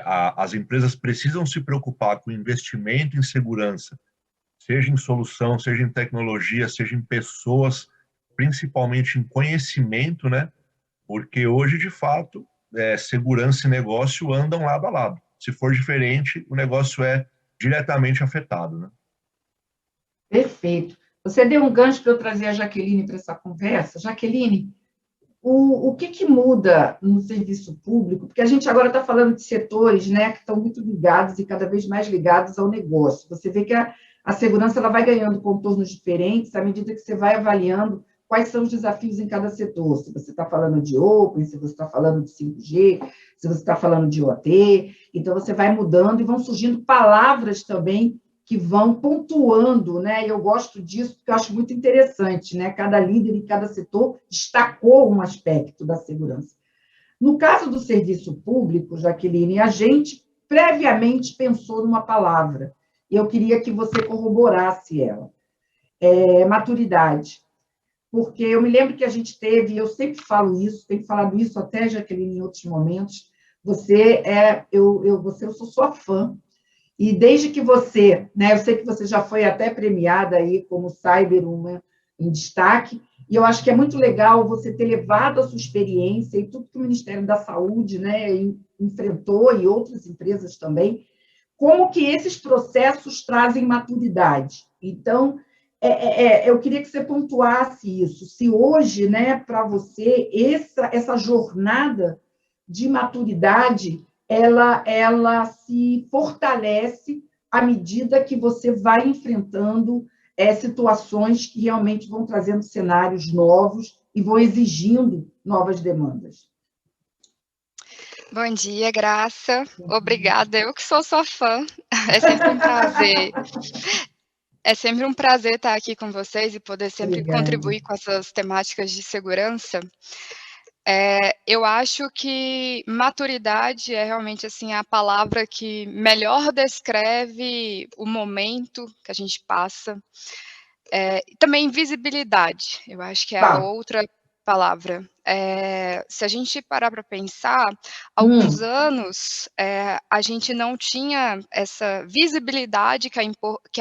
as empresas precisam se preocupar com investimento em segurança, seja em solução, seja em tecnologia, seja em pessoas, principalmente em conhecimento, né? Porque hoje, de fato, segurança e negócio andam lado a lado. Se for diferente, o negócio é diretamente afetado, né? Perfeito. Você deu um gancho para eu trazer a Jaqueline para essa conversa. Jaqueline, o que muda no serviço público? Porque a gente agora está falando de setores, né, que estão muito ligados e cada vez mais ligados ao negócio. Você vê que a segurança ela vai ganhando contornos diferentes à medida que você vai avaliando quais são os desafios em cada setor. Se você está falando de Open, se você está falando de 5G, se você está falando de IoT. Então, você vai mudando e vão surgindo palavras também que vão pontuando, né? E eu gosto disso, porque eu acho muito interessante, né? Cada líder em cada setor destacou um aspecto da segurança. No caso do serviço público, Jaqueline, a gente previamente pensou numa palavra, e eu queria que você corroborasse ela. Maturidade. Porque eu me lembro que a gente teve, eu sempre falo isso, tenho falado isso até, Jaqueline, em outros momentos, eu sou sua fã. E desde que você, né, eu sei que você já foi até premiada aí como Cyberwoman em destaque, e eu acho que é muito legal você ter levado a sua experiência e tudo que o Ministério da Saúde, né, enfrentou, e outras empresas também, como que esses processos trazem maturidade. Então, eu queria que você pontuasse isso. Se hoje, né, para você, essa jornada de maturidade, ela se fortalece à medida que você vai enfrentando situações que realmente vão trazendo cenários novos e vão exigindo novas demandas. Bom dia, Graça. Obrigada. Eu que sou sua fã. É sempre um prazer. É sempre um prazer estar aqui com vocês e poder sempre contribuir com essas temáticas de segurança. Eu acho que maturidade é realmente assim a palavra que melhor descreve o momento que a gente passa. E também visibilidade, eu acho que é a outra palavra. Se a gente parar para pensar, há alguns anos a gente não tinha essa visibilidade que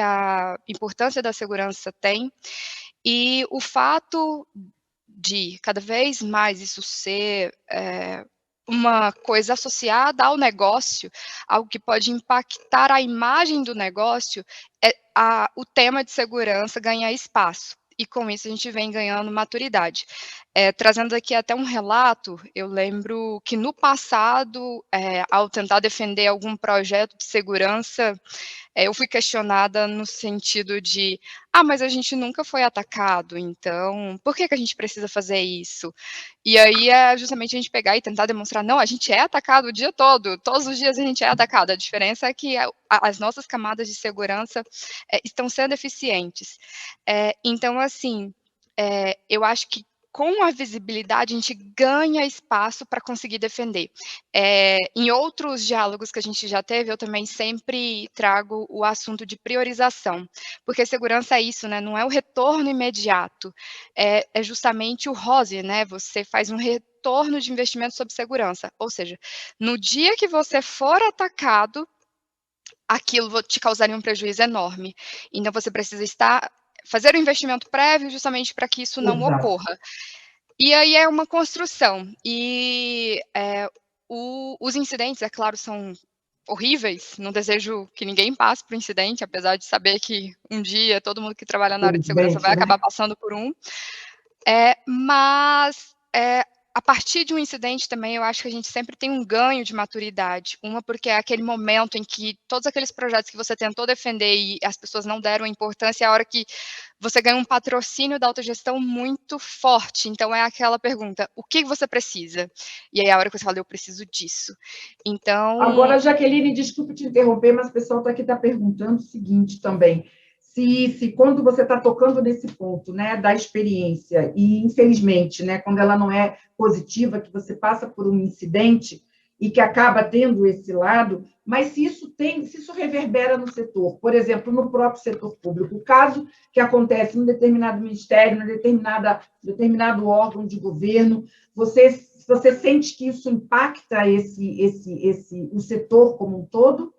a importância da segurança tem, e o fato de cada vez mais isso ser uma coisa associada ao negócio, algo que pode impactar a imagem do negócio, o tema de segurança ganha espaço. E com isso a gente vem ganhando maturidade. Trazendo aqui até um relato, eu lembro que no passado, ao tentar defender algum projeto de segurança, eu fui questionada no sentido de, mas a gente nunca foi atacado, então por que a gente precisa fazer isso? E aí é justamente a gente pegar e tentar demonstrar, não, a gente é atacado o dia todo, todos os dias a gente é atacado, a diferença é que as nossas camadas de segurança estão sendo eficientes. Então, assim, eu acho que com a visibilidade, a gente ganha espaço para conseguir defender. Em outros diálogos que a gente já teve, eu também sempre trago o assunto de priorização, porque segurança é isso, né? Não é o retorno imediato, é justamente o ROSI, né? Você faz um retorno de investimento sobre segurança, ou seja, no dia que você for atacado, aquilo te causaria um prejuízo enorme. Então, você precisa fazer um investimento prévio justamente para que isso não ocorra. E aí é uma construção. E os incidentes, é claro, são horríveis. Não desejo que ninguém passe por incidente, apesar de saber que um dia todo mundo que trabalha na área de segurança vai acabar passando por um. Mas a partir de um incidente também, eu acho que a gente sempre tem um ganho de maturidade. Uma, porque é aquele momento em que todos aqueles projetos que você tentou defender e as pessoas não deram importância, é a hora que você ganha um patrocínio da autogestão muito forte. Então, é aquela pergunta, o que você precisa? E aí, a hora que você fala, eu preciso disso. Então... Agora, Jaqueline, desculpe te interromper, mas o pessoal aqui está perguntando o seguinte também. Se quando você está tocando nesse ponto, né, da experiência, e infelizmente, né, quando ela não é positiva, que você passa por um incidente e que acaba tendo esse lado, mas se isso reverbera no setor, por exemplo, no próprio setor público, o caso que acontece num determinado ministério, num determinado órgão de governo, você sente que isso impacta o setor como um todo?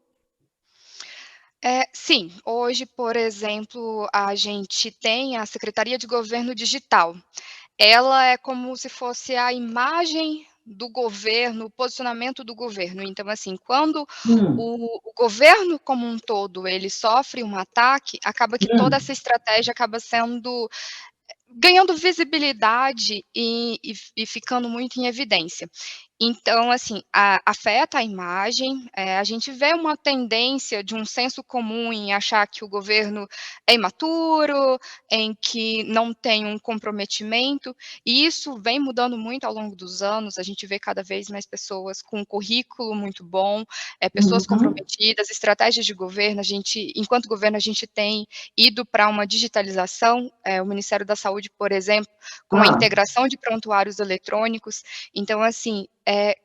Sim, hoje, por exemplo, a gente tem a Secretaria de Governo Digital. Ela é como se fosse a imagem do governo, o posicionamento do governo. Então, assim, quando o governo como um todo, ele sofre um ataque, acaba que toda essa estratégia acaba ganhando visibilidade e ficando muito em evidência. Então, assim, afeta a imagem, a gente vê uma tendência de um senso comum em achar que o governo é imaturo, em que não tem um comprometimento, e isso vem mudando muito ao longo dos anos, a gente vê cada vez mais pessoas com um currículo muito bom, pessoas comprometidas, estratégias de governo, enquanto governo, a gente tem ido para uma digitalização, o Ministério da Saúde, por exemplo, com a integração de prontuários eletrônicos, então, assim,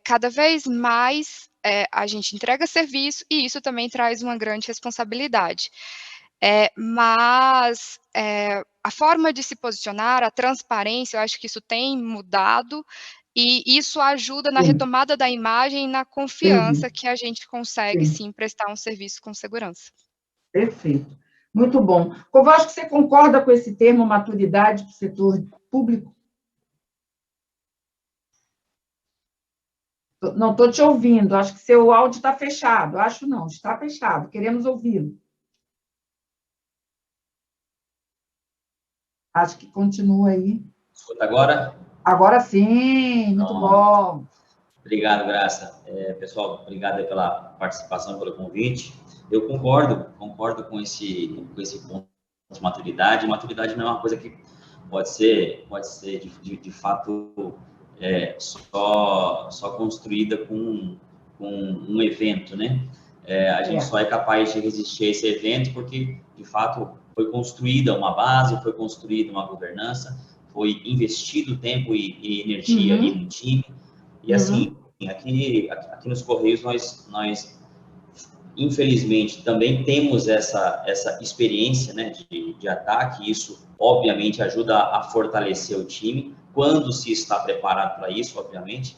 cada vez mais a gente entrega serviço e isso também traz uma grande responsabilidade. Mas a forma de se posicionar, a transparência, eu acho que isso tem mudado e isso ajuda na retomada da imagem e na confiança que a gente consegue, sim, prestar um serviço com segurança. Perfeito. Muito bom. Kovács, você concorda com esse termo maturidade do setor público? Não estou te ouvindo, acho que seu áudio está fechado. Acho não, está fechado, queremos ouvi-lo. Acho que continua aí. Escuta agora? Agora sim, muito bom. Obrigado, Graça. Pessoal, obrigado aí pela participação, pelo convite. Eu concordo com esse ponto de maturidade. Maturidade não é uma coisa que pode ser de fato só construída com um evento, né? A gente só é capaz de resistir a esse evento porque, de fato, foi construída uma base, foi construída uma governança, foi investido tempo e energia ali no time. E assim, aqui nos Correios nós infelizmente também temos essa experiência, né, de ataque. Isso obviamente ajuda a fortalecer o time quando se está preparado para isso, obviamente,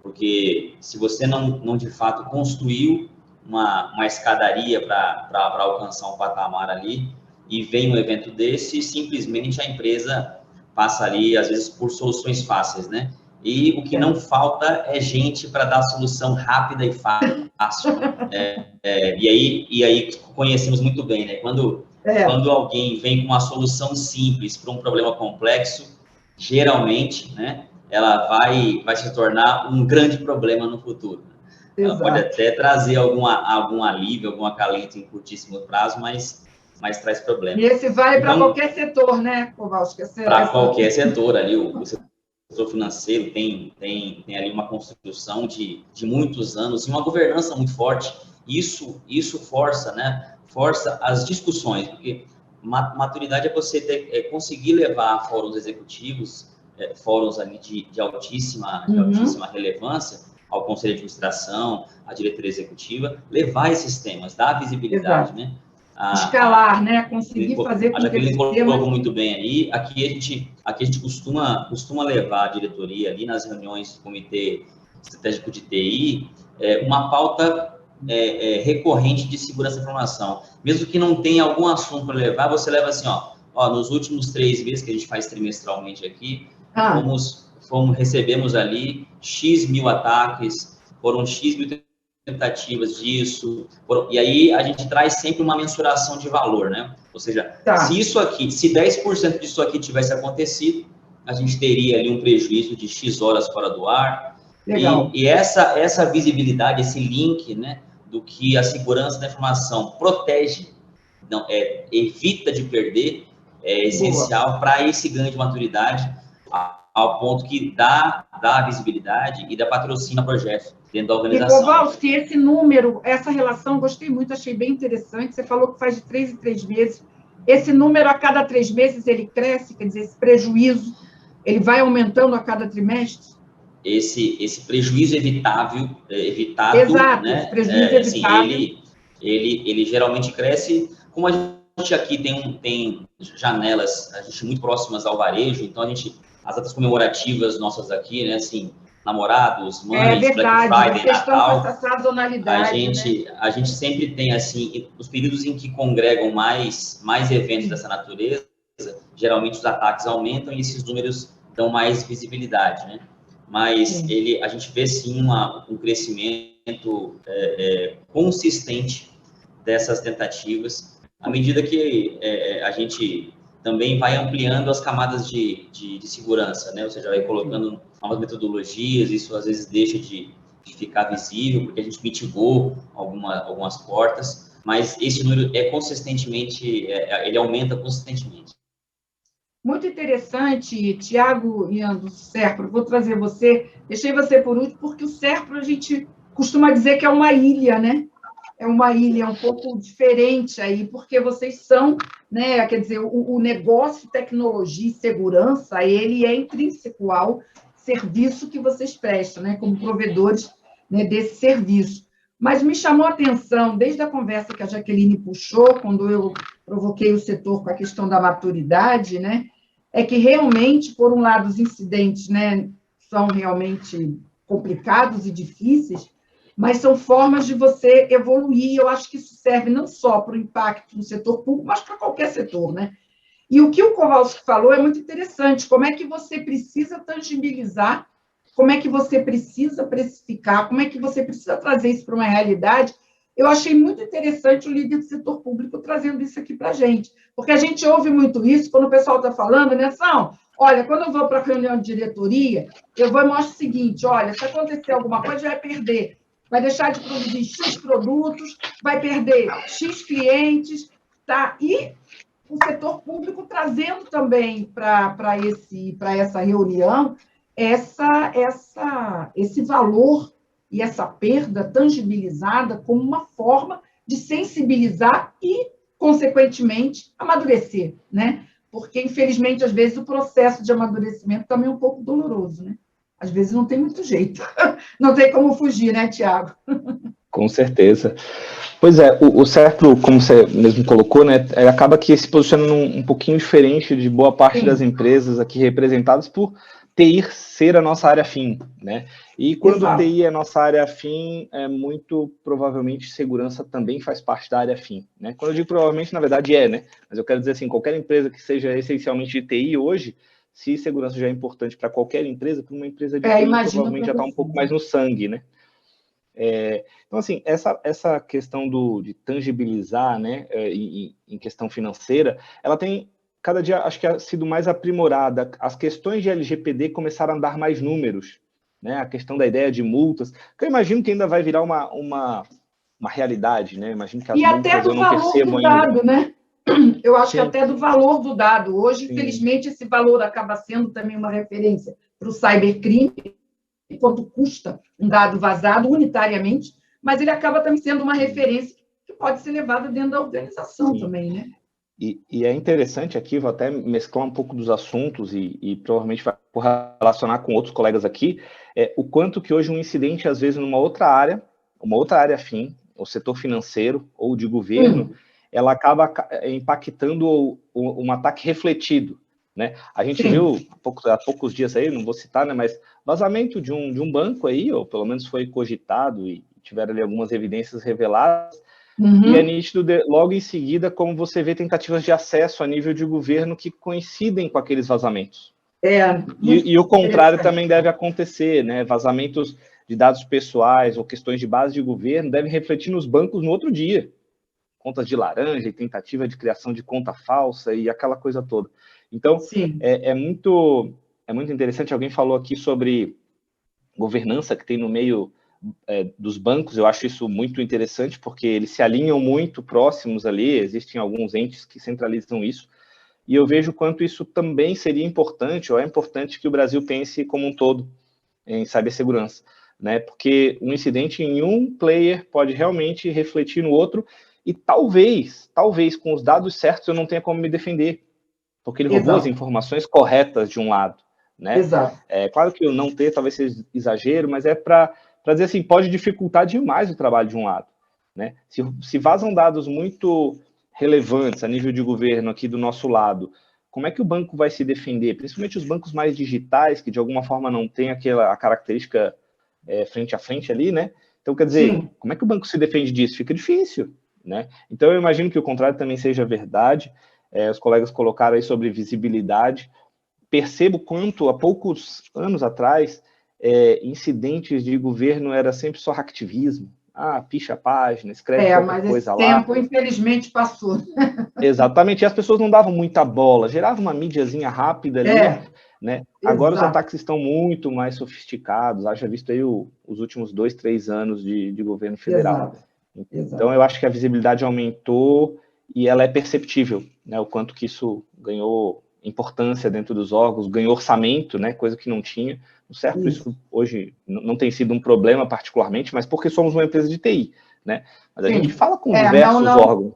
porque se você não de fato construiu uma escadaria para alcançar um patamar ali e vem um evento desse, simplesmente a empresa passa ali às vezes por soluções fáceis, né? E o que não falta é gente para dar solução rápida e fácil. E aí conhecemos muito bem, né? Quando alguém vem com uma solução simples para um problema complexo, geralmente, né, ela vai se tornar um grande problema no futuro. Ela pode até trazer algum alívio, algum acalento em curtíssimo prazo, mas traz problema. E esse vale para qualquer setor, né, Kowalski? Para qualquer setor ali, o setor financeiro tem ali uma construção de muitos anos e uma governança muito forte. Isso força, né? Força as discussões, porque maturidade é você conseguir levar fóruns executivos, fóruns ali de altíssima relevância, ao conselho de administração, à diretoria executiva, levar esses temas, dar visibilidade, né? Escalar, né? Conseguir fazer com que ele colocou muito bem aí. Aqui a gente costuma levar a diretoria ali nas reuniões do comitê estratégico de TI uma pauta recorrente de segurança da informação. Mesmo que não tenha algum assunto para levar, você leva assim, ó, nos últimos 3 meses que a gente faz trimestralmente aqui, recebemos ali X mil ataques, foram X mil tentativas disso, e aí a gente traz sempre uma mensuração de valor, né? Ou seja, se 10% disso aqui tivesse acontecido, a gente teria ali um prejuízo de X horas fora do ar. Legal. E essa visibilidade, esse link, né, do que a segurança da informação protege, evita de perder, é essencial para esse ganho de maturidade, ao ponto que dá visibilidade e dá patrocínio a projetos dentro da organização. E, Kowalski, esse número, essa relação, gostei muito, achei bem interessante. Você falou que faz de 3 em 3 meses. Esse número, a cada 3 meses, ele cresce, quer dizer, esse prejuízo, ele vai aumentando a cada trimestre? Esse prejuízo evitado, exato, né? Esse prejuízo evitável. Assim, ele geralmente cresce, como a gente aqui tem janelas, a gente muito próximas ao varejo, então as datas comemorativas nossas aqui, né, assim, namorados, mães, verdade, Black Friday, Natal, essa sazonalidade, a gente sempre tem, assim, os períodos em que congregam mais eventos dessa natureza, geralmente os ataques aumentam e esses números dão mais visibilidade, né? Mas a gente vê, sim, um crescimento consistente dessas tentativas, à medida que a gente também vai ampliando as camadas de segurança, né? Ou seja, vai colocando novas metodologias, isso às vezes deixa de ficar visível, porque a gente mitigou algumas portas, mas esse número ele aumenta consistentemente. Muito interessante, Tiago Ian do Serpro, vou trazer você, deixei você por último, porque o Serpro a gente costuma dizer que é uma ilha, né? É uma ilha um pouco diferente aí, porque vocês são, né? Quer dizer, o negócio, tecnologia e segurança, ele é intrínseco ao serviço que vocês prestam, né? Como provedores, né, desse serviço. Mas me chamou a atenção, desde a conversa que a Jaqueline puxou, quando eu provoquei o setor com a questão da maturidade, né? É que realmente, por um lado, os incidentes, né, são realmente complicados e difíceis, mas são formas de você evoluir. Eu acho que isso serve não só para o impacto no setor público, mas para qualquer setor, né? E o que o Kowalski falou é muito interessante, como é que você precisa tangibilizar, como é que você precisa precificar, como é que você precisa trazer isso para uma realidade eu achei muito interessante o líder do setor público trazendo isso aqui para a gente, porque a gente ouve muito isso quando o pessoal está falando, né, São? Olha, quando eu vou para a reunião de diretoria, eu vou e mostro o seguinte, olha, se acontecer alguma coisa, vai perder, vai deixar de produzir X produtos, vai perder X clientes, tá? E o setor público trazendo também para essa reunião esse valor e essa perda tangibilizada como uma forma de sensibilizar e, consequentemente, amadurecer, né? Porque, infelizmente, às vezes, o processo de amadurecimento também é um pouco doloroso, né? Às vezes não tem muito jeito. Não tem como fugir, né, Tiago? Com certeza. Pois é, o certo, como você mesmo colocou, né, acaba que se posiciona um pouquinho diferente de boa parte das empresas aqui representadas por TI ser a nossa área fim, né? E quando Exato. TI é a nossa área fim, muito provavelmente segurança também faz parte da área fim, né? Quando eu digo provavelmente, na verdade né? Mas eu quero dizer assim, qualquer empresa que seja essencialmente de TI hoje, se segurança já é importante para qualquer empresa, para uma empresa de TI provavelmente já está um pouco mais no sangue, né? Então, assim, essa questão de tangibilizar, né, em questão financeira, ela tem, cada dia, acho que ha sido mais aprimorada. As questões de LGPD começaram a dar mais números, né, a questão da ideia de multas, que eu imagino que ainda vai virar uma realidade, né, eu imagino que as multas até do eu não valor percebo do ainda. dado, né? Eu acho Sim. que até do valor do dado. Hoje, Sim. infelizmente, esse valor acaba sendo também uma referência para o cybercrime, quanto custa um dado vazado unitariamente, mas ele acaba também sendo uma referência que pode ser levada dentro da organização. Sim. Também, né? E é interessante aqui, vou até mesclar um pouco dos assuntos e provavelmente vai relacionar com outros colegas aqui, o quanto que hoje um incidente, às vezes, numa outra área afim, o setor financeiro ou de governo, ela acaba impactando um ataque refletido, né? A gente Sim. viu há poucos dias aí, não vou citar, né, mas vazamento de um banco aí, ou pelo menos foi cogitado e tiveram ali algumas evidências reveladas, e é nítido logo em seguida como você vê tentativas de acesso a nível de governo que coincidem com aqueles vazamentos. E o contrário também deve acontecer, né? Vazamentos de dados pessoais ou questões de base de governo devem refletir nos bancos no outro dia. Contas de laranja e tentativa de criação de conta falsa e aquela coisa toda. Então, é muito interessante. Alguém falou aqui sobre governança que tem no meio dos bancos. Eu acho isso muito interessante, porque eles se alinham muito próximos ali, existem alguns entes que centralizam isso, e eu vejo quanto isso também seria importante, ou é importante que o Brasil pense como um todo em cibersegurança, né? Porque um incidente em um player pode realmente refletir no outro, e talvez com os dados certos eu não tenha como me defender, porque ele roubou as informações corretas de um lado, né? Exato. Claro que eu não ter, talvez seja exagero, mas é para dizer assim, pode dificultar demais o trabalho de um lado, né? Se vazam dados muito relevantes a nível de governo aqui do nosso lado, como é que o banco vai se defender? Principalmente os bancos mais digitais, que de alguma forma não tem a característica frente a frente ali, né? Então, quer dizer, como é que o banco se defende disso? Fica difícil, né? Então, eu imagino que o contrário também seja verdade. Os colegas colocaram aí sobre visibilidade. Percebo quanto, há poucos anos atrás, incidentes de governo era sempre só hacktivismo. Picha a página, escreve qualquer coisa lá. Mas esse tempo, infelizmente, passou. Exatamente, e as pessoas não davam muita bola, gerava uma mídiazinha rápida ali, né? Agora os ataques estão muito mais sofisticados, haja visto aí os últimos 2, 3 anos de governo federal. Então, eu acho que a visibilidade aumentou e ela é perceptível, né? O quanto que isso ganhou importância dentro dos órgãos, ganhou orçamento, né? Coisa que não tinha. Certo, isso hoje não tem sido um problema particularmente, mas porque somos uma empresa de TI, né? Mas a gente fala com diversos órgãos.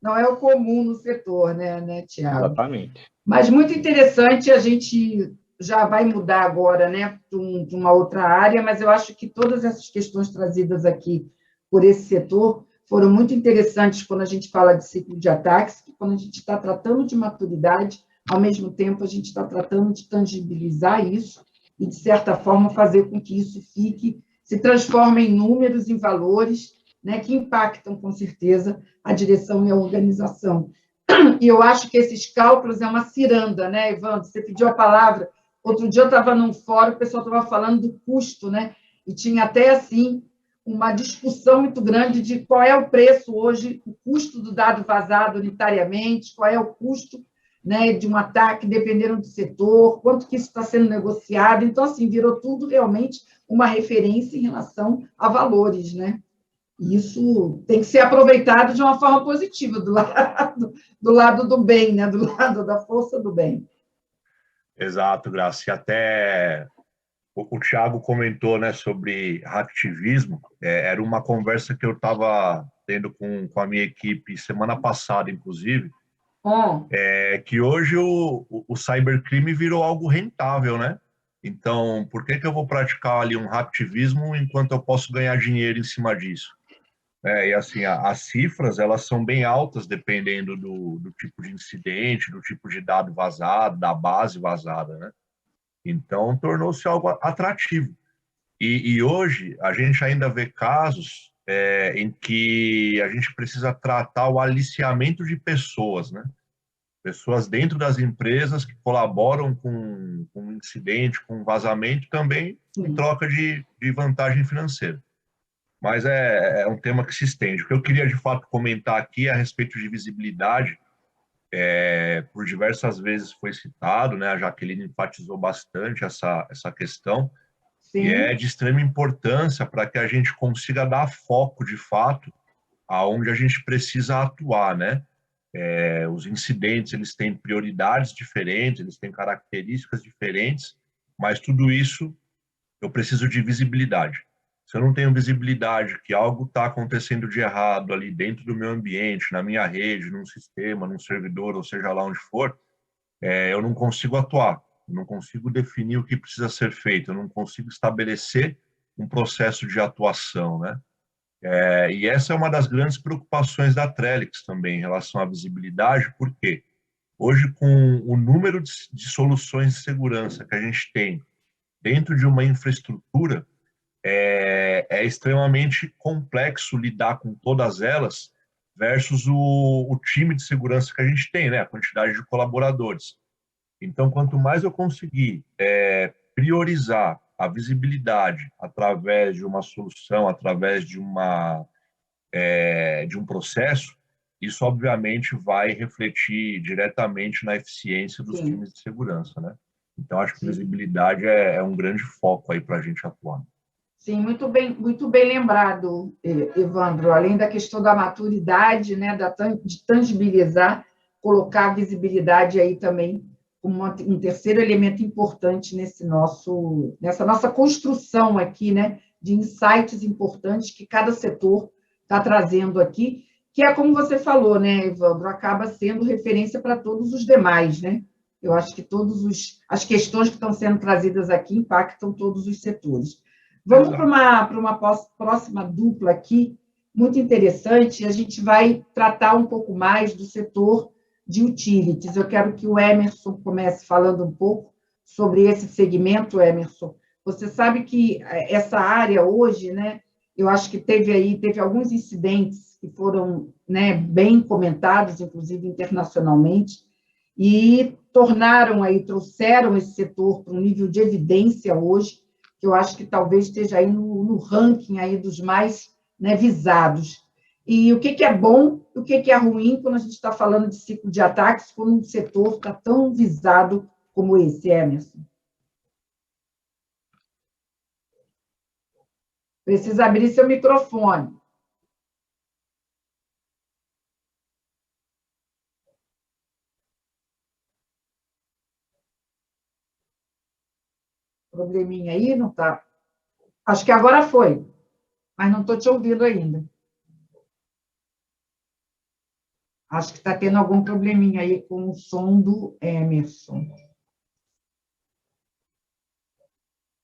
Não é o comum no setor, né, Tiago? Exatamente. Mas muito interessante, a gente já vai mudar agora, né, de uma outra área, mas eu acho que todas essas questões trazidas aqui por esse setor foram muito interessantes quando a gente fala de ciclo de ataques, quando a gente está tratando de maturidade, ao mesmo tempo a gente está tratando de tangibilizar isso e, de certa forma, fazer com que isso se transforme em números, em valores, né, que impactam, com certeza, a direção e a organização. E eu acho que esses cálculos é uma ciranda, né, Evandro? Você pediu a palavra. Outro dia eu estava num fórum, o pessoal estava falando do custo, né? E tinha até, assim, uma discussão muito grande de qual é o preço hoje, o custo do dado vazado unitariamente, qual é o custo, né, de um ataque, dependendo do setor, quanto que isso está sendo negociado. Então, assim, virou tudo realmente uma referência em relação a valores, né? E isso tem que ser aproveitado de uma forma positiva, do lado do bem, né? Do lado da força do bem. Exato, Graça. E até o Thiago comentou, né, sobre hacktivismo. Era uma conversa que eu estava tendo com a minha equipe semana passada, inclusive, que hoje o cybercrime virou algo rentável, né? Então, por que eu vou praticar ali um hacktivismo enquanto eu posso ganhar dinheiro em cima disso? E assim, as cifras, elas são bem altas dependendo do tipo de incidente, do tipo de dado vazado, da base vazada, né? Então, tornou-se algo atrativo. E hoje, a gente ainda vê casos em que a gente precisa tratar o aliciamento de pessoas, né? Pessoas dentro das empresas que colaboram com um incidente, com um vazamento, também em troca de vantagem financeira. Mas é um tema que se estende. O que eu queria, de fato, comentar aqui é a respeito de visibilidade. Por diversas vezes foi citado, né? A Jaqueline enfatizou bastante essa questão. Sim. E é de extrema importância para que a gente consiga dar foco, de fato, aonde a gente precisa atuar, né? Os incidentes, eles têm prioridades diferentes, eles têm características diferentes, mas tudo isso eu preciso de visibilidade. Se eu não tenho visibilidade que algo está acontecendo de errado ali dentro do meu ambiente, na minha rede, num sistema, num servidor, ou seja lá onde for, eu não consigo atuar, eu não consigo definir o que precisa ser feito, eu não consigo estabelecer um processo de atuação, né? E essa é uma das grandes preocupações da Trellix também, em relação à visibilidade, porque hoje, com o número de soluções de segurança que a gente tem dentro de uma infraestrutura, é extremamente complexo lidar com todas elas versus o time de segurança que a gente tem, né? A quantidade de colaboradores. Então, quanto mais eu conseguir priorizar a visibilidade através de uma solução, através de um processo, isso obviamente vai refletir diretamente na eficiência dos times de segurança, né? Então, acho que visibilidade é um grande foco aí para a gente atuar. Sim, muito bem lembrado, Evandro. Além da questão da maturidade, né, de tangibilizar, colocar a visibilidade aí também como um terceiro elemento importante nessa nossa construção aqui, né, de insights importantes que cada setor está trazendo aqui, que é como você falou, né, Evandro, acaba sendo referência para todos os demais, né? Eu acho que as questões que estão sendo trazidas aqui impactam todos os setores. Vamos para uma próxima dupla aqui, muito interessante. A gente vai tratar um pouco mais do setor de utilities. Eu quero que o Emerson comece falando um pouco sobre esse segmento, Emerson. Você sabe que essa área hoje, né, eu acho que teve alguns incidentes que foram, né, bem comentados, inclusive internacionalmente, e trouxeram esse setor para um nível de evidência hoje, que eu acho que talvez esteja aí no ranking aí dos mais, né, visados. E o que é bom e o que é ruim quando a gente está falando de ciclo de ataques, quando um setor está tão visado como esse, Emerson? Precisa abrir seu microfone. Probleminha aí, não está? Acho que agora foi, mas não estou te ouvindo ainda. Acho que está tendo algum probleminha aí com o som do Emerson.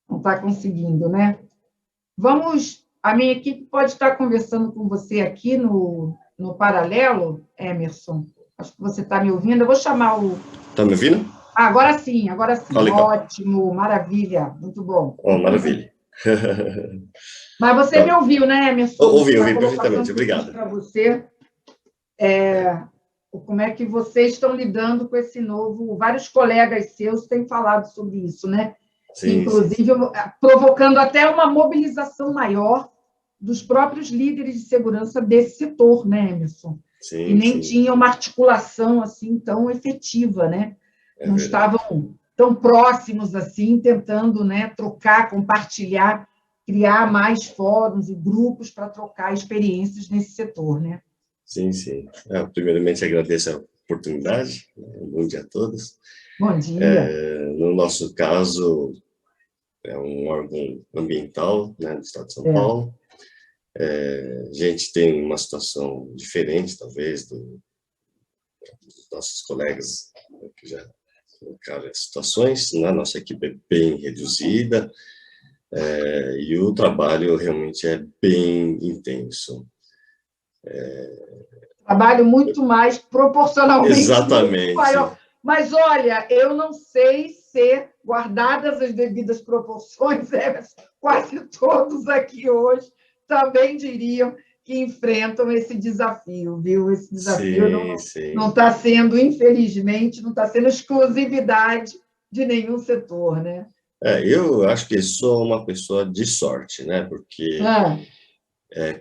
Não está conseguindo, né? A minha equipe pode estar conversando com você aqui no paralelo, Emerson. Acho que você está me ouvindo. Eu vou chamar o... Está me ouvindo? Agora sim, agora sim. Legal. Ótimo, maravilha, muito bom. Oh, maravilha. Mas você me ouviu, né, Emerson? Ouvi perfeitamente, obrigado. Para você, como é que vocês estão lidando com esse novo... Vários colegas seus têm falado sobre isso, né? Sim, inclusive, sim, provocando até uma mobilização maior dos próprios líderes de segurança desse setor, né, Emerson? Sim, e nem sim. tinha uma articulação assim tão efetiva, né? É Não verdade. estavam tão próximos assim, tentando, né, trocar, compartilhar, criar mais fóruns e grupos para trocar experiências nesse setor, né? Sim, sim. Primeiramente, agradeço a oportunidade. Bom dia a todos. Bom dia. No nosso caso, é um órgão ambiental, né, do Estado de São Paulo. A gente tem uma situação diferente, talvez, dos nossos colegas que já colocaram as situações, né? Nossa equipe é bem reduzida e o trabalho realmente é bem intenso. Trabalho muito mais proporcionalmente Exatamente. muito maior. Mas, olha, eu não sei se, guardadas as devidas proporções, quase todos aqui hoje também diriam que enfrentam esse desafio, viu? Esse desafio não está sendo, infelizmente, não está sendo exclusividade de nenhum setor, né? Eu acho que sou uma pessoa de sorte, né? Porque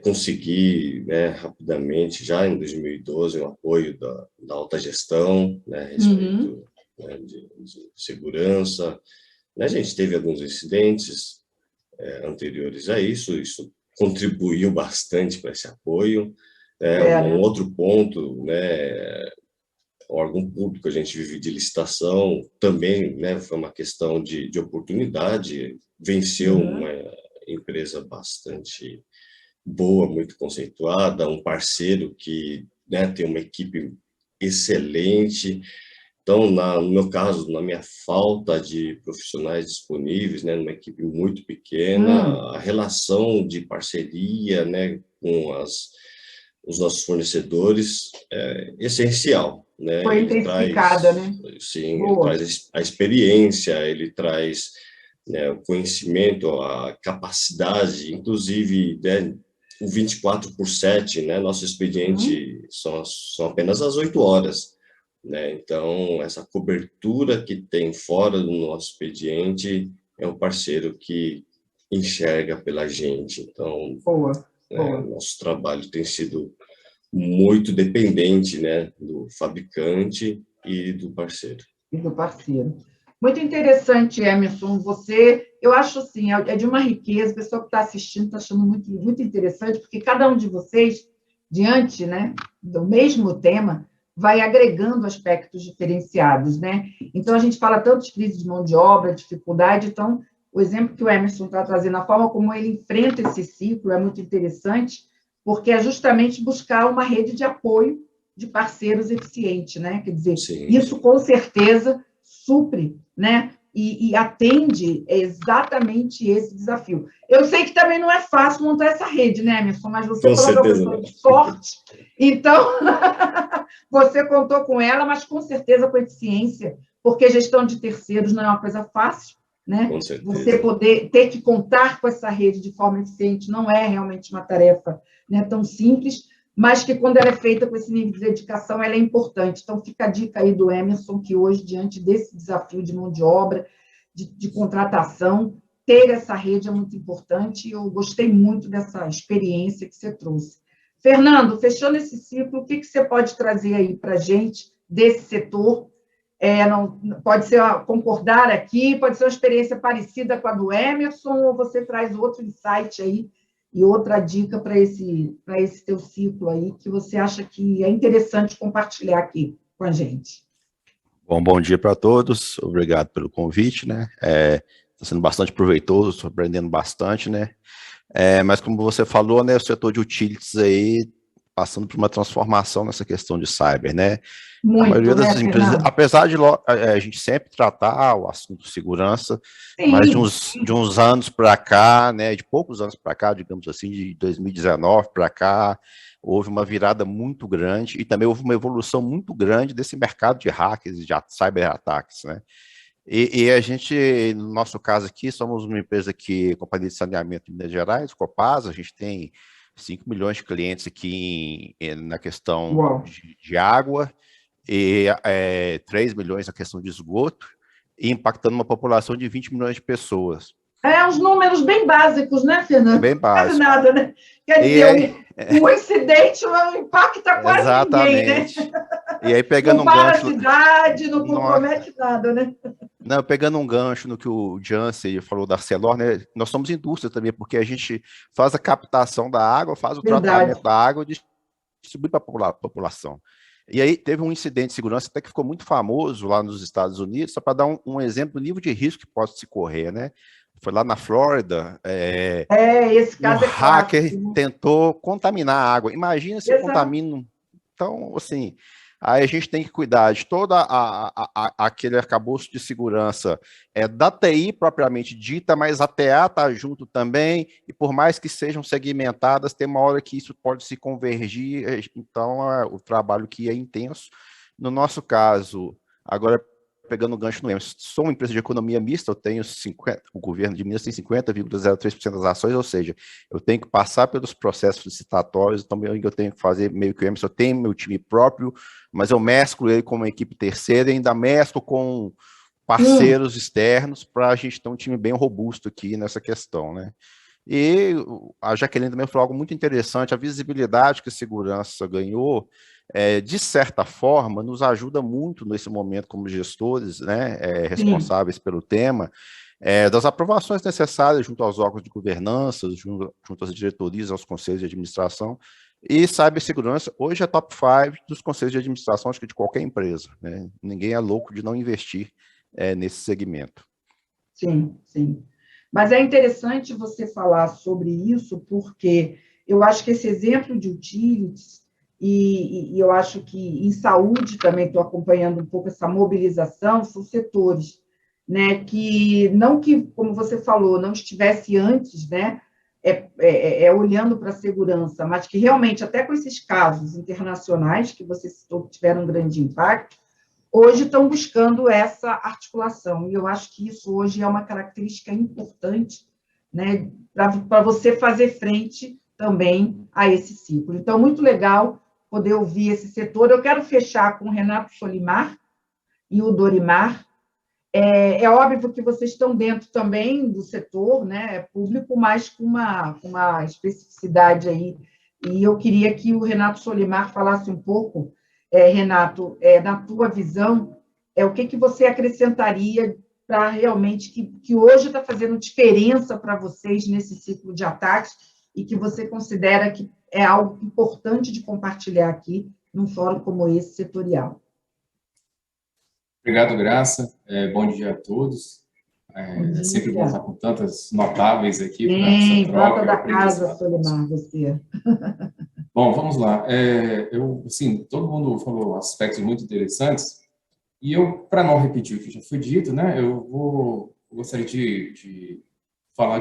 consegui, né, rapidamente, já em 2012, o apoio da alta gestão, né, a respeito né, de segurança. A gente teve alguns incidentes anteriores a isso contribuiu bastante para esse apoio. Um outro ponto, né, o órgão público, a gente vive de licitação, também, né, foi uma questão de oportunidade, venceu uma empresa bastante boa, muito conceituada, um parceiro que, né, tem uma equipe excelente. Então, no meu caso, na minha falta de profissionais disponíveis, né, numa equipe muito pequena, a relação de parceria, né, com os nossos fornecedores é essencial, né? Foi intensificada, né? Sim, ele traz a experiência, ele traz, né, o conhecimento, a capacidade, inclusive, né, o 24/7, né? Nosso expediente são apenas as 8 horas. Né? Então, essa cobertura que tem fora do nosso expediente é um parceiro que enxerga pela gente. Então, nosso trabalho tem sido muito dependente, né, do fabricante e do parceiro. Muito interessante, Emerson. Eu acho assim, é de uma riqueza, o pessoal que está assistindo está achando muito, muito interessante, porque cada um de vocês, diante, né, do mesmo tema, vai agregando aspectos diferenciados, né? Então, a gente fala tanto de crise de mão de obra, dificuldade, então, o exemplo que o Emerson está trazendo, a forma como ele enfrenta esse ciclo é muito interessante, porque é justamente buscar uma rede de apoio de parceiros eficiente, né? Quer dizer, isso com certeza supre, né? E atende exatamente esse desafio. Eu sei que também não é fácil montar essa rede, né, Emerson? Mas você falou que é uma pessoa de sorte, então você contou com ela, mas com certeza com eficiência, porque gestão de terceiros não é uma coisa fácil, né? Você ter que contar com essa rede de forma eficiente não é realmente uma tarefa, né, tão simples, mas que quando ela é feita com esse nível de dedicação, ela é importante. Então, fica a dica aí do Emerson, que hoje, diante desse desafio de mão de obra, de contratação, ter essa rede é muito importante, e eu gostei muito dessa experiência que você trouxe. Fernando, fechando esse ciclo, o que você pode trazer aí para a gente desse setor? Pode ser concordar aqui, pode ser uma experiência parecida com a do Emerson, ou você traz outro insight aí, e outra dica para esse teu ciclo aí, que você acha que é interessante compartilhar aqui com a gente. Bom dia para todos, obrigado pelo convite, né? Está sendo bastante proveitoso, estou aprendendo bastante, né? Mas como você falou, né, o setor de utilities aí passando por uma transformação nessa questão de cyber, né? Muito, a maioria das empresas, Fernando? apesar de a gente sempre tratar o assunto de segurança, mas de uns anos para cá, né, de poucos anos para cá, digamos assim, de 2019 para cá, houve uma virada muito grande e também houve uma evolução muito grande desse mercado de hackers e de cyberataques, né? E a gente, no nosso caso aqui, somos uma empresa que, Companhia de Saneamento de Minas Gerais, Copasa, a gente tem 5 milhões de clientes aqui na questão de água e 3 milhões na questão de esgoto, e impactando uma população de 20 milhões de pessoas. Uns números bem básicos, né, Fernando? Bem básicos. Quase nada, né? Quer dizer, o incidente não impacta quase Exatamente. ninguém, né? E aí, pegando não um para gancho... a cidade, não compromete nada, né? Não, pegando um gancho no que o Jansen falou da Arcelor, né? Nós somos indústria também, porque a gente faz a captação da água, faz o tratamento da água e distribui para a população. E aí teve um incidente de segurança até que ficou muito famoso lá nos Estados Unidos, só para dar um exemplo do nível de risco que pode se correr, né? Foi lá na Flórida, esse caso um hacker tentou contaminar a água. Imagina se contamina. Então, assim, aí a gente tem que cuidar de toda aquele arcabouço de segurança da TI propriamente dita, mas a TA está junto também, e por mais que sejam segmentadas, tem uma hora que isso pode se convergir, então o trabalho que é intenso. No nosso caso, agora pegando o gancho no EMS, sou uma empresa de economia mista, eu tenho 50%, o governo de Minas tem 50,03% das ações, ou seja, eu tenho que passar pelos processos licitatórios, também eu tenho que fazer meio que o EMS, eu tenho meu time próprio, mas eu mesclo ele com uma equipe terceira e ainda mesclo com parceiros externos para a gente ter um time bem robusto aqui nessa questão, né? E a Jaqueline também falou algo muito interessante, a visibilidade que a segurança ganhou, de certa forma, nos ajuda muito nesse momento como gestores, né, responsáveis pelo tema, das aprovações necessárias junto aos órgãos de governança, junto às diretorias, aos conselhos de administração, e cibersegurança hoje é top 5 dos conselhos de administração, acho que de qualquer empresa, né? Ninguém é louco de não investir nesse segmento. Sim, sim. Mas é interessante você falar sobre isso, porque eu acho que esse exemplo de utilities, e eu acho que em saúde também estou acompanhando um pouco essa mobilização, são setores, né, que, não que, como você falou, não estivesse antes, né, olhando para a segurança, mas que realmente, até com esses casos internacionais que você citou que tiveram um grande impacto, hoje estão buscando essa articulação, e eu acho que isso hoje é uma característica importante, né, para você fazer frente também a esse ciclo. Então, muito legal poder ouvir esse setor. Eu quero fechar com o Renato Solimar e o Dorimar. É óbvio que vocês estão dentro também do setor, né, público, mas com uma especificidade aí, e eu queria que o Renato Solimar falasse um pouco, Renato, na tua visão, o que você acrescentaria para realmente que hoje está fazendo diferença para vocês nesse ciclo de ataques e que você considera que é algo importante de compartilhar aqui num fórum como esse setorial. Obrigado, Graça. Bom dia a todos. É sempre bom estar com tantas notáveis aqui. Sim, prata da casa, Solimar, você. Bom, vamos lá. Assim, todo mundo falou aspectos muito interessantes, e eu, para não repetir o que já foi dito, né, eu gostaria de falar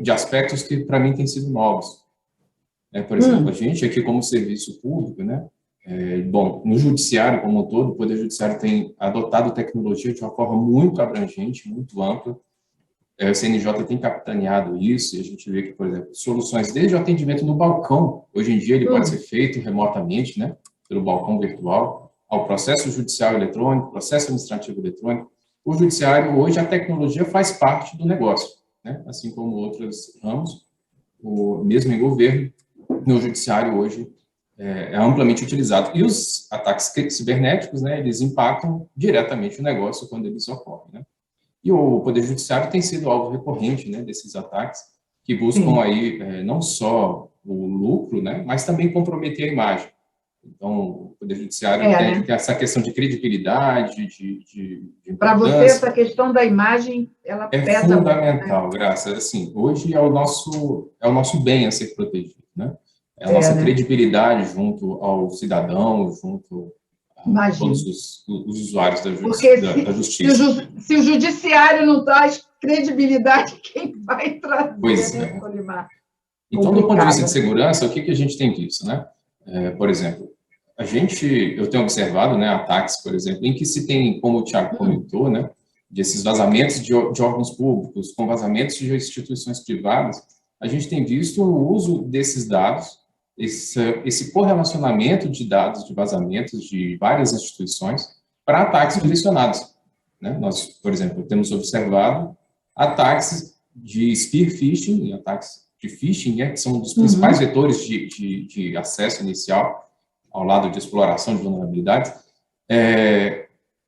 de aspectos que, para mim, têm sido novos. Por exemplo, a gente aqui como serviço público, né, bom, no judiciário como um todo, o Poder Judiciário tem adotado tecnologia de uma forma muito abrangente, muito ampla. O CNJ tem capitaneado isso, e a gente vê que, por exemplo, soluções desde o atendimento no balcão, hoje em dia ele pode ser feito remotamente, né, pelo balcão virtual, ao processo judicial eletrônico, processo administrativo eletrônico. O judiciário, hoje, a tecnologia faz parte do negócio, né, assim como outros ramos, mesmo em governo, no judiciário hoje é amplamente utilizado. E os ataques cibernéticos, né, eles impactam diretamente o negócio quando eles ocorrem, né? E o Poder Judiciário tem sido alvo recorrente, né, desses ataques, que buscam aí não só o lucro, né, mas também comprometer a imagem. Então, o Poder Judiciário tem essa questão de credibilidade, de para você, essa questão da imagem, ela pesa fundamental, muito, né? Graça. Assim, hoje é o nosso bem a ser protegido, né? É a nossa credibilidade junto ao cidadão, junto a todos os usuários da justiça. Se o judiciário não traz credibilidade, quem vai trazer? Pois né, é. Solimar? Então, do ponto de vista de segurança, o que a gente tem visto, né? Por exemplo, eu tenho observado, né, ataques, por exemplo, em que se tem, como o Thiago comentou, né, desses vazamentos de órgãos públicos, com vazamentos de instituições privadas, a gente tem visto o uso desses dados, esse correlacionamento de dados de vazamentos de várias instituições para ataques direcionados, né? Nós, por exemplo, temos observado ataques de spear phishing, ataques de phishing, que são um dos principais vetores de acesso inicial, ao lado de exploração de vulnerabilidades,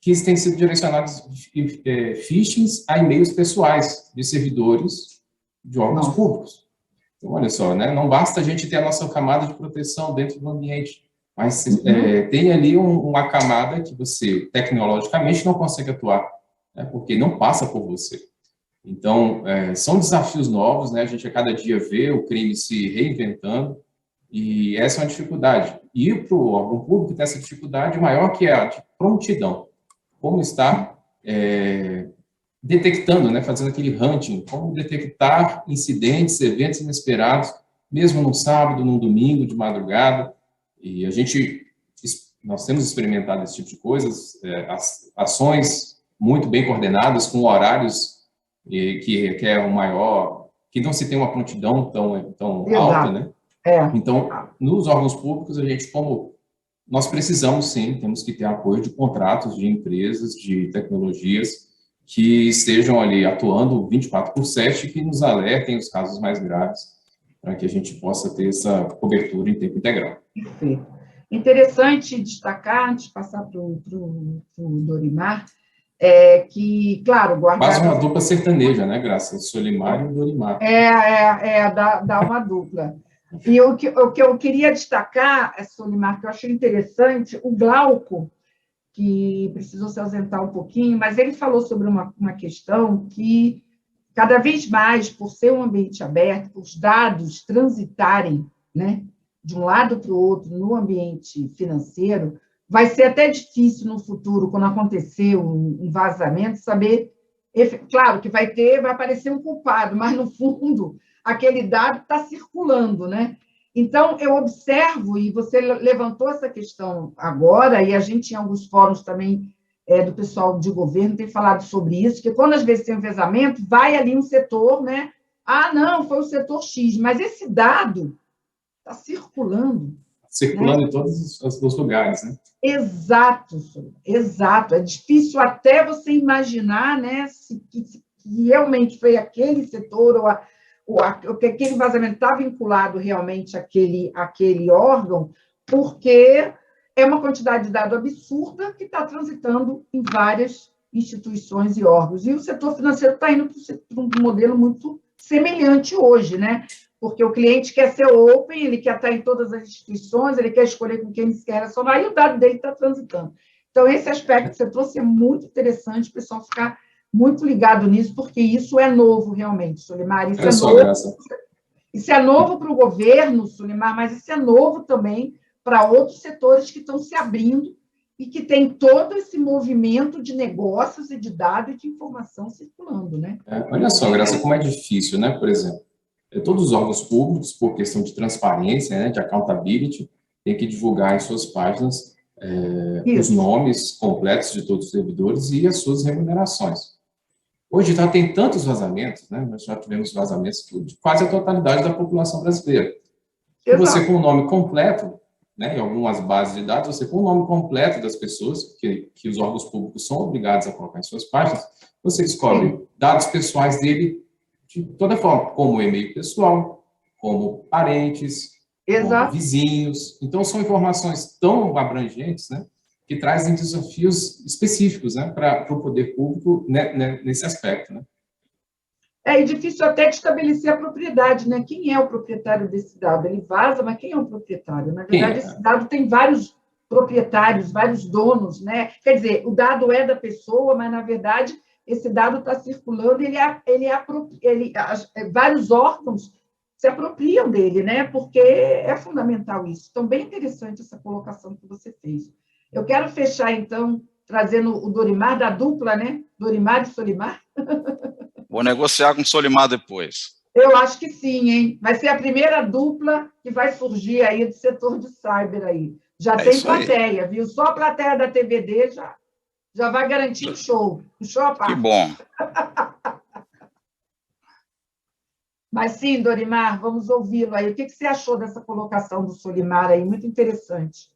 que têm sido direcionados phishings a e-mails pessoais de servidores de órgãos públicos. Então, olha só, né? Não basta a gente ter a nossa camada de proteção dentro do ambiente, mas tem ali uma camada que você, tecnologicamente, não consegue atuar, né? Porque não passa por você. Então, são desafios novos, né? A gente a cada dia vê o crime se reinventando, e essa é uma dificuldade. E para o órgão público tem essa dificuldade maior, que é a de prontidão. Como estar detectando, né? Fazendo aquele hunting, como detectar incidentes, eventos inesperados, mesmo num sábado, num domingo, de madrugada. E nós temos experimentado esse tipo de coisas, ações muito bem coordenadas, com horários que requer que não se tem uma prontidão tão alta, né? Então, nos órgãos públicos, nós precisamos, sim, temos que ter apoio de contratos de empresas, de tecnologias que estejam ali atuando 24/7 e que nos alertem os casos mais graves, para que a gente possa ter essa cobertura em tempo integral. Perfeito. Interessante destacar, antes de passar para o Dorimar, que, claro, guardar... Quase uma dupla sertaneja, né, Graça? O Solimar e o Dorimar. Dá uma dupla. E o que eu queria destacar, Solimar, que eu achei interessante, o Glauco, que precisou se ausentar um pouquinho, mas ele falou sobre uma questão que, cada vez mais, por ser um ambiente aberto, por os dados transitarem, né, de um lado para o outro no ambiente financeiro, vai ser até difícil no futuro, quando acontecer um vazamento, saber... Claro que vai aparecer um culpado, mas, no fundo, aquele dado está circulando, né? Então, eu observo, e você levantou essa questão agora, e a gente, em alguns fóruns também do pessoal de governo, tem falado sobre isso, que quando, às vezes, tem um vazamento, vai ali um setor, né? Ah, não, foi o setor X, mas esse dado está circulando. Circulando, né? Em todos os lugares, né? Exato, exato. É difícil até você imaginar, né, que realmente foi aquele setor ou que aquele vazamento está vinculado realmente àquele órgão, porque é uma quantidade de dado absurda que está transitando em várias instituições e órgãos. E o setor financeiro está indo para um modelo muito semelhante hoje, né? Porque o cliente quer ser open, ele quer estar em todas as instituições, ele quer escolher com quem ele quer relacionar, e o dado dele está transitando. Então, esse aspecto que você trouxe é muito interessante, o pessoal ficar muito ligado nisso, porque isso é novo, realmente, Solimar. Isso é novo para o governo, Solimar, mas isso é novo também para outros setores que estão se abrindo e que tem todo esse movimento de negócios e de dados e de informação circulando, né? Olha só, Graça, como é difícil, né? Por exemplo, todos os órgãos públicos, por questão de transparência, né, de accountability, têm que divulgar em suas páginas os nomes completos de todos os servidores e as suas remunerações. Hoje tem tantos vazamentos, né? Nós já tivemos vazamentos de quase a totalidade da população brasileira. E você, com o nome completo, né, em algumas bases de dados, você, com o nome completo das pessoas, que os órgãos públicos são obrigados a colocar em suas páginas, você descobre dados pessoais dele de toda forma, como e-mail pessoal, como parentes, como vizinhos. Então, são informações tão abrangentes, né, que trazem desafios específicos, né, para o poder público, né, nesse aspecto, né. É difícil até de estabelecer a propriedade, né? Quem é o proprietário desse dado? Ele vaza, mas quem é o proprietário? Na verdade, esse dado tem vários proprietários, vários donos, né? Quer dizer, o dado é da pessoa, mas, na verdade, esse dado está circulando e vários órgãos se apropriam dele, né? Porque é fundamental isso. Então, bem interessante essa colocação que você fez. Eu quero fechar, então, trazendo o Dorimar, da dupla, né? Dorimar e Solimar. Vou negociar com o Solimar depois. Eu acho que sim, hein? Vai ser a primeira dupla que vai surgir aí do setor de cyber aí. Já tem plateia, viu? Só a plateia da TVD já vai garantir o show. O show à parte. Que bom. Mas sim, Dorimar, vamos ouvi-lo aí. O que você achou dessa colocação do Solimar aí? Muito interessante.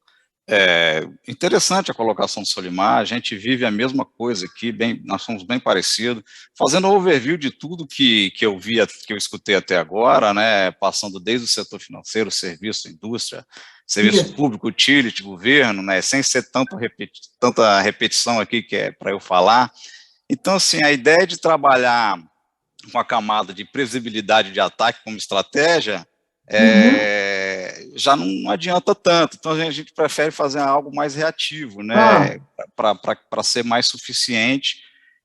Interessante a colocação do Solimar, a gente vive a mesma coisa aqui, nós somos bem parecidos, fazendo um overview de tudo que eu vi, que eu escutei até agora, né, passando desde o setor financeiro, serviço, indústria, serviço público, utility, governo, né, sem ser tanta repetição aqui que é para eu falar. Então, assim, a ideia de trabalhar com a camada de previsibilidade de ataque como estratégia, já não adianta tanto, então a gente prefere fazer algo mais reativo, né, para ser mais suficiente,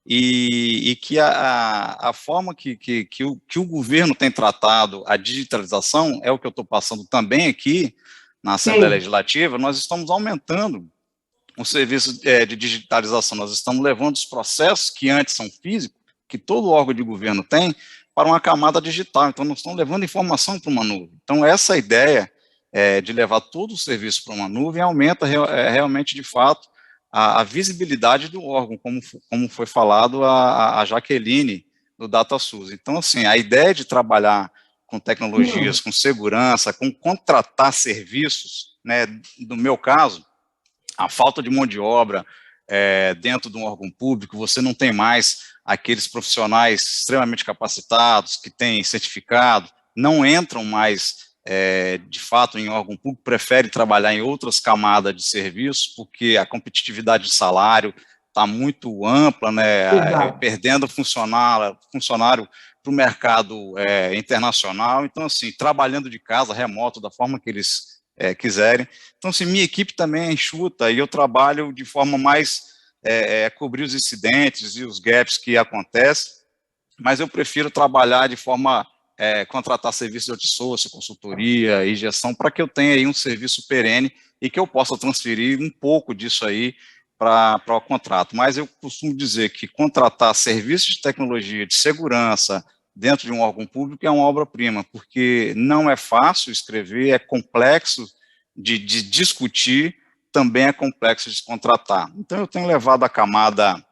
e que a forma que o governo tem tratado a digitalização, é o que eu estou passando também aqui na Assembleia Legislativa, nós estamos aumentando o serviço de digitalização, nós estamos levando os processos que antes são físicos, que todo órgão de governo tem, para uma camada digital, então nós estamos levando informação para uma nuvem. Então essa ideia de levar todo o serviço para uma nuvem aumenta realmente, de fato, a visibilidade do órgão, como foi falado a Jaqueline, do DataSUS. Então, assim, a ideia de trabalhar com tecnologias, com segurança, com contratar serviços, né, no meu caso, a falta de mão de obra dentro de um órgão público, você não tem mais aqueles profissionais extremamente capacitados, que têm certificado, não entram mais, de fato, em órgão público, preferem trabalhar em outras camadas de serviço, porque a competitividade de salário está muito ampla, né, perdendo funcionário para o mercado internacional. Então, assim, trabalhando de casa, remoto, da forma que eles quiserem. Então, assim, minha equipe também é enxuta, e eu trabalho de forma mais cobrir os incidentes e os gaps que acontecem, mas eu prefiro trabalhar de forma, contratar serviços de outsourcing, consultoria e gestão, para que eu tenha aí um serviço perene e que eu possa transferir um pouco disso aí para o contrato. Mas eu costumo dizer que contratar serviços de tecnologia, de segurança, dentro de um órgão público é uma obra-prima, porque não é fácil escrever, é complexo de discutir, também é complexo de contratar. Então, eu tenho levado a camada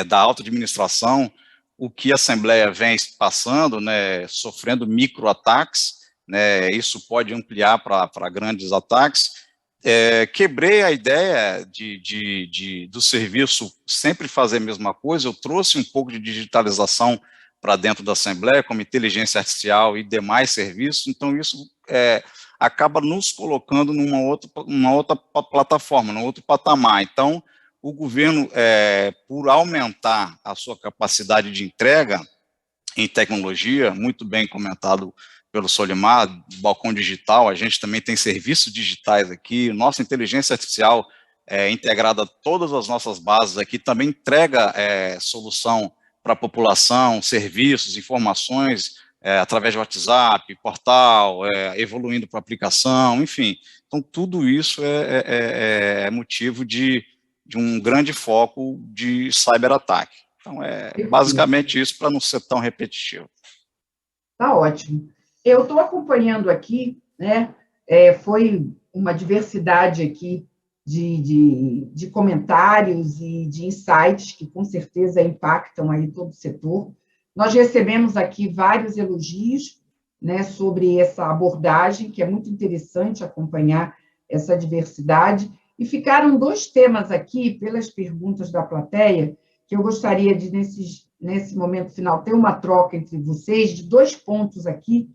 da alta administração, o que a Assembleia vem passando, né, sofrendo microataques, né, isso pode ampliar para grandes ataques. Quebrei a ideia do serviço sempre fazer a mesma coisa, eu trouxe um pouco de digitalização para dentro da Assembleia, como inteligência artificial e demais serviços, então isso acaba nos colocando numa outra plataforma, num outro patamar. Então, o governo, por aumentar a sua capacidade de entrega em tecnologia, muito bem comentado pelo Solimar, balcão digital, a gente também tem serviços digitais aqui, nossa inteligência artificial integrada a todas as nossas bases aqui, também entrega solução para a população, serviços, informações, através de WhatsApp, portal, evoluindo para aplicação, enfim. Então, tudo isso é motivo de um grande foco de cyberataque. Então, basicamente isso, para não ser tão repetitivo. Tá ótimo. Eu estou acompanhando aqui, né, foi uma diversidade aqui de comentários e de insights que, com certeza, impactam aí todo o setor. Nós recebemos aqui vários elogios, né, sobre essa abordagem, que é muito interessante acompanhar essa diversidade, e ficaram 2 temas aqui, pelas perguntas da plateia, que eu gostaria de, nesse momento final, ter uma troca entre vocês, de 2 pontos aqui,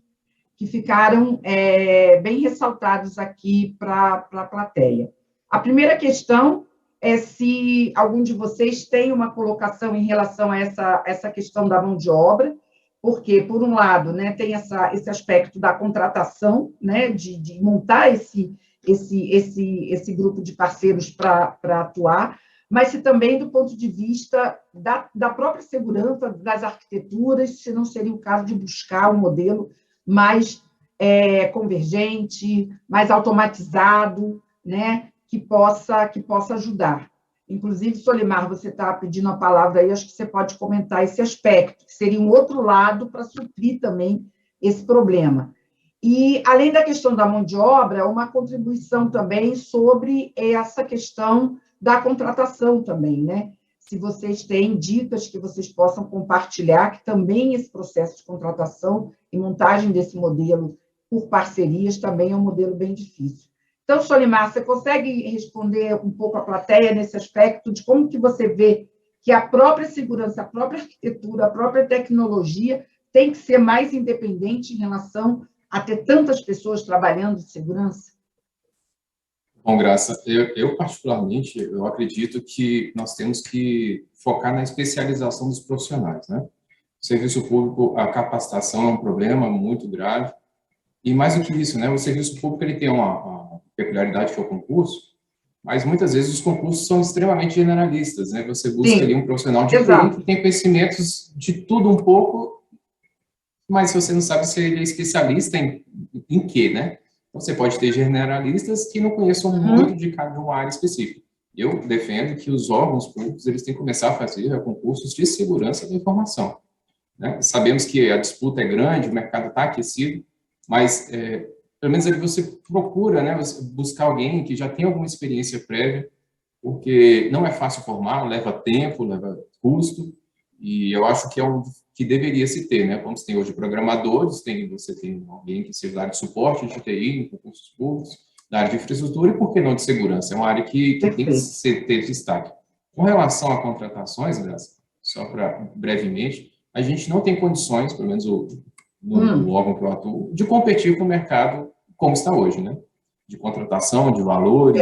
que ficaram bem ressaltados aqui para a plateia. A primeira questão é se algum de vocês tem uma colocação em relação a essa questão da mão de obra, porque, por um lado, né, tem esse aspecto da contratação, né, de montar esse grupo de parceiros para atuar, mas se também do ponto de vista da própria segurança, das arquiteturas, se não seria o caso de buscar um modelo mais convergente, mais automatizado, né, que possa ajudar. Inclusive, Solimar, você está pedindo a palavra aí, acho que você pode comentar esse aspecto, que seria um outro lado para suprir também esse problema. E, além da questão da mão de obra, uma contribuição também sobre essa questão da contratação também, né? Se vocês têm dicas que vocês possam compartilhar, que também esse processo de contratação e montagem desse modelo por parcerias também é um modelo bem difícil. Então, Solimar, você consegue responder um pouco à plateia nesse aspecto de como que você vê que a própria segurança, a própria arquitetura, a própria tecnologia tem que ser mais independente em relação a ter tantas pessoas trabalhando em segurança? Bom, Graça, eu particularmente, eu acredito que nós temos que focar na especialização dos profissionais, né? O serviço público, a capacitação é um problema muito grave, e mais do que isso, né? O serviço público ele tem uma peculiaridade que é o concurso, mas muitas vezes os concursos são extremamente generalistas, né? Você busca ali um profissional de TI que tem conhecimentos de tudo um pouco, mas você não sabe se ele é especialista em quê, né? Então, você pode ter generalistas que não conheçam muito de uma área específica. Eu defendo que os órgãos públicos eles têm que começar a fazer concursos de segurança da informação, né? Sabemos que a disputa é grande, o mercado está aquecido, mas pelo menos ali você procura, né, buscar alguém que já tem alguma experiência prévia, porque não é fácil formar, leva tempo, leva custo, e eu acho que é o que deveria se ter, né? Como você tem hoje programadores, você tem alguém que seja da área de suporte de TI, em concursos públicos, da área de infraestrutura, e por que não de segurança? É uma área que tem que ter destaque. Com relação a contratações, Graça, só para brevemente, a gente não tem condições, pelo menos no órgão que eu atuo, de competir com o mercado como está hoje, né? De contratação, de valores,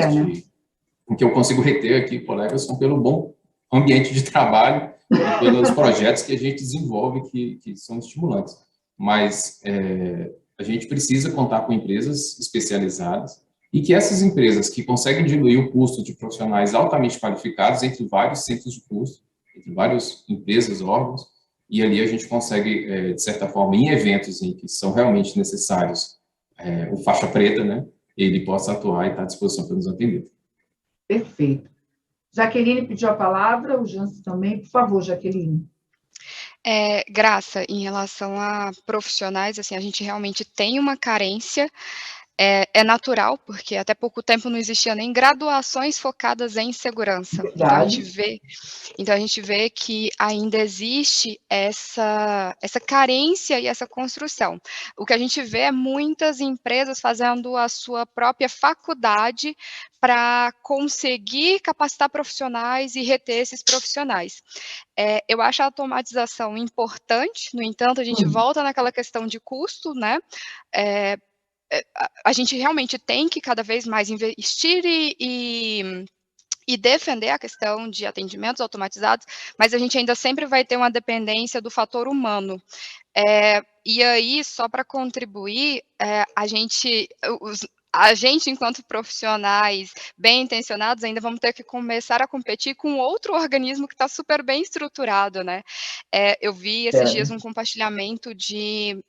o que eu consigo reter aqui, colegas, são pelo bom ambiente de trabalho e pelos projetos que a gente desenvolve que são estimulantes. Mas a gente precisa contar com empresas especializadas e que essas empresas que conseguem diluir o custo de profissionais altamente qualificados entre vários centros de custo, entre várias empresas, órgãos, e ali a gente consegue, de certa forma, em eventos em que são realmente necessários o faixa preta, né, ele possa atuar e estar à disposição para nos atender. Perfeito. Jaqueline pediu a palavra, o Jansen também. Por favor, Jaqueline. Graça, em relação a profissionais, assim, a gente realmente tem uma carência, é natural, porque até pouco tempo não existia nem graduações focadas em segurança. Então a gente vê que ainda existe essa carência e essa construção. O que a gente vê é muitas empresas fazendo a sua própria faculdade para conseguir capacitar profissionais e reter esses profissionais. Eu acho a automatização importante, no entanto, a gente volta naquela questão de custo, né? A gente realmente tem que cada vez mais investir e defender a questão de atendimentos automatizados, mas a gente ainda sempre vai ter uma dependência do fator humano. E aí, só para contribuir, a gente, enquanto profissionais bem intencionados, ainda vamos ter que começar a competir com outro organismo que está super bem estruturado, né? Eu vi esses dias um compartilhamento de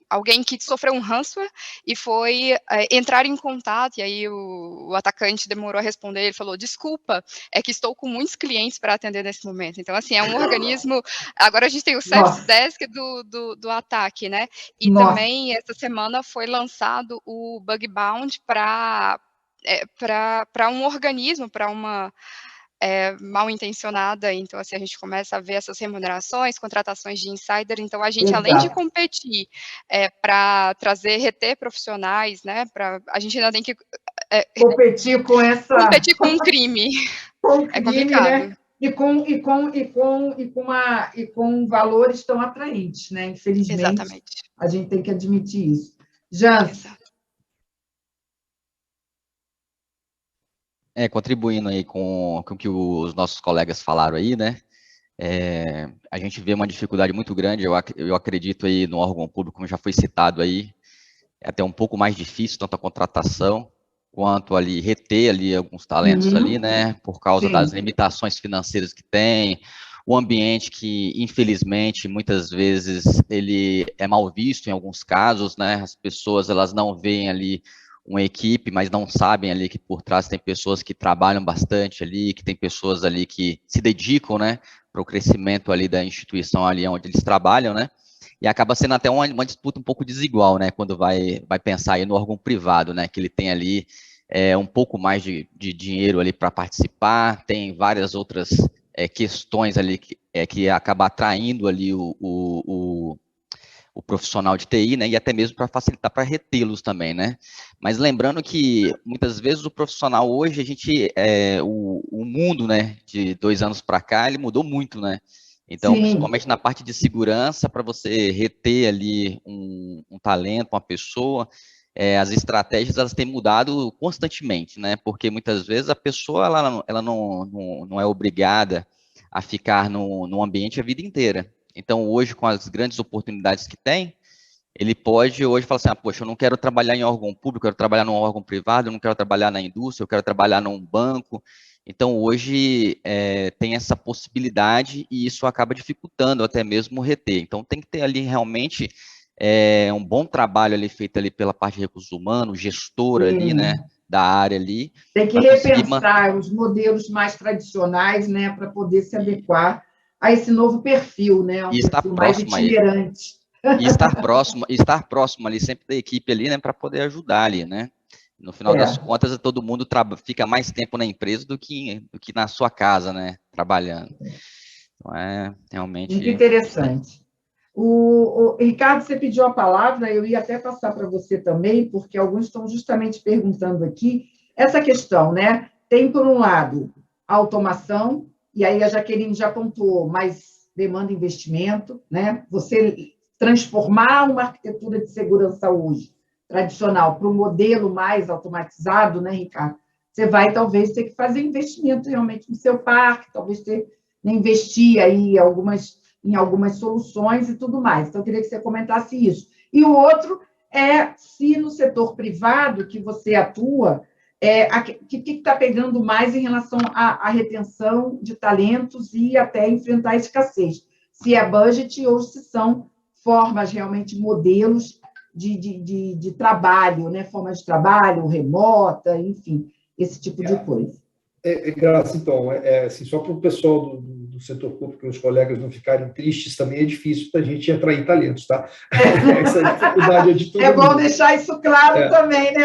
alguém que sofreu um ransomware e foi entrar em contato, e aí o atacante demorou a responder, ele falou, desculpa, é que estou com muitos clientes para atender nesse momento. Então, assim, é um organismo... Agora a gente tem o Service Desk do ataque, né? E também, essa semana, foi lançado o Bug Bounty para um organismo, para uma mal intencionada. Então, assim, a gente começa a ver essas remunerações, contratações de insider. Então, a gente, além de competir para reter profissionais, né, a gente ainda tem que competir com um crime. É complicado. Né? E com valores tão atraentes, né? Infelizmente, exatamente. A gente tem que admitir isso. Jansen. Contribuindo aí com o que os nossos colegas falaram aí, né? A gente vê uma dificuldade muito grande, eu acredito aí no órgão público, como já foi citado aí, é até um pouco mais difícil, tanto a contratação, quanto ali reter ali alguns talentos ali, né? Por causa das limitações financeiras que tem, o ambiente que, infelizmente, muitas vezes ele é mal visto em alguns casos, né? As pessoas, elas não veem ali uma equipe, mas não sabem ali que por trás tem pessoas que trabalham bastante ali, que tem pessoas ali que se dedicam, né, para o crescimento ali da instituição ali onde eles trabalham, né, e acaba sendo até uma disputa um pouco desigual, né, quando vai pensar aí no órgão privado, né, que ele tem ali um pouco mais de dinheiro ali para participar, tem várias outras questões ali que acaba atraindo ali o o profissional de TI, né, e até mesmo para facilitar para retê-los também, né. Mas lembrando que muitas vezes o profissional hoje, a gente, o mundo, né, de 2 anos para cá, ele mudou muito, né. Então, principalmente na parte de segurança, para você reter ali um talento, uma pessoa, as estratégias elas têm mudado constantemente, né? Porque muitas vezes a pessoa ela não é obrigada a ficar no ambiente a vida inteira. Então, hoje, com as grandes oportunidades que tem, ele pode hoje falar assim, poxa, eu não quero trabalhar em órgão público, eu quero trabalhar num órgão privado, eu não quero trabalhar na indústria, eu quero trabalhar num banco. Então, hoje, tem essa possibilidade e isso acaba dificultando até mesmo reter. Então, tem que ter ali realmente um bom trabalho ali feito ali pela parte de recursos humanos, gestora ali, né, da área ali. Tem que repensar os modelos mais tradicionais, né, para poder se adequar a esse novo perfil, né, e estar perfil mais itinerante. E estar próximo ali sempre da equipe ali, né, para poder ajudar ali, né. No final das contas, todo mundo fica mais tempo na empresa do que na sua casa, né, trabalhando. Então, realmente... Muito interessante. O Ricardo, você pediu a palavra, eu ia até passar para você também, porque alguns estão justamente perguntando aqui essa questão, né? Tem, por um lado, a automação, e aí a Jaqueline já pontuou, mas demanda investimento, né? Você transformar uma arquitetura de segurança hoje, tradicional, para um modelo mais automatizado, né, Ricardo? Você vai, talvez, ter que fazer investimento realmente no seu parque, talvez investir aí em algumas soluções e tudo mais. Então, eu queria que você comentasse isso. E o outro é se no setor privado que você atua, o que está pegando mais em relação à retenção de talentos e até enfrentar a escassez. Se é budget ou se são formas, realmente, modelos de trabalho, né? Formas de trabalho, remota, enfim, esse tipo de coisa. Graça, então, assim, só para o pessoal do setor público e os colegas não ficarem tristes, também é difícil para a gente atrair talentos, tá? Essa dificuldade é de todo mundo. Bom deixar isso claro também, né?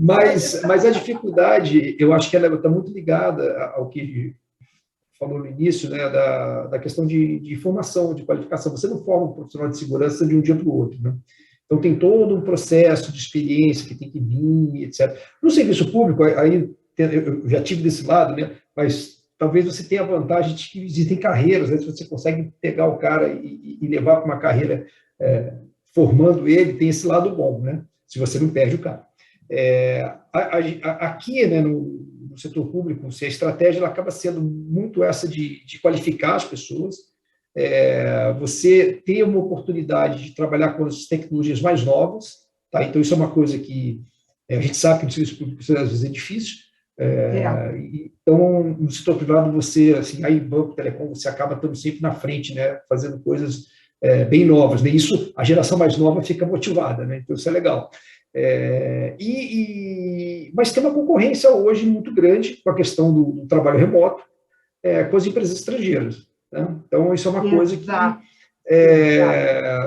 Mas a dificuldade, eu acho que ela está muito ligada ao que falou no início, né, da questão de formação, de qualificação. Você não forma um profissional de segurança de um dia para o outro, né? Então, tem todo um processo de experiência que tem que vir, etc. No serviço público, aí eu já tive desse lado, né? Mas talvez você tenha a vantagem de que existem carreiras, né? Se você consegue pegar o cara e levar para uma carreira formando ele, tem esse lado bom, né? Se você não perde o cara. Aqui, né, no setor público, a estratégia ela acaba sendo muito essa de qualificar as pessoas, você ter uma oportunidade de trabalhar com as tecnologias mais novas, tá? Então, isso é uma coisa que a gente sabe que no serviço público às vezes é difícil. Então, no setor privado, você, assim, aí banco, telecom, você acaba estando sempre na frente, né, fazendo coisas bem novas, né? Isso, a geração mais nova fica motivada, né? Então, isso é legal. Mas tem uma concorrência hoje muito grande com a questão do trabalho remoto, com as empresas estrangeiras, né? Então, isso é uma coisa que,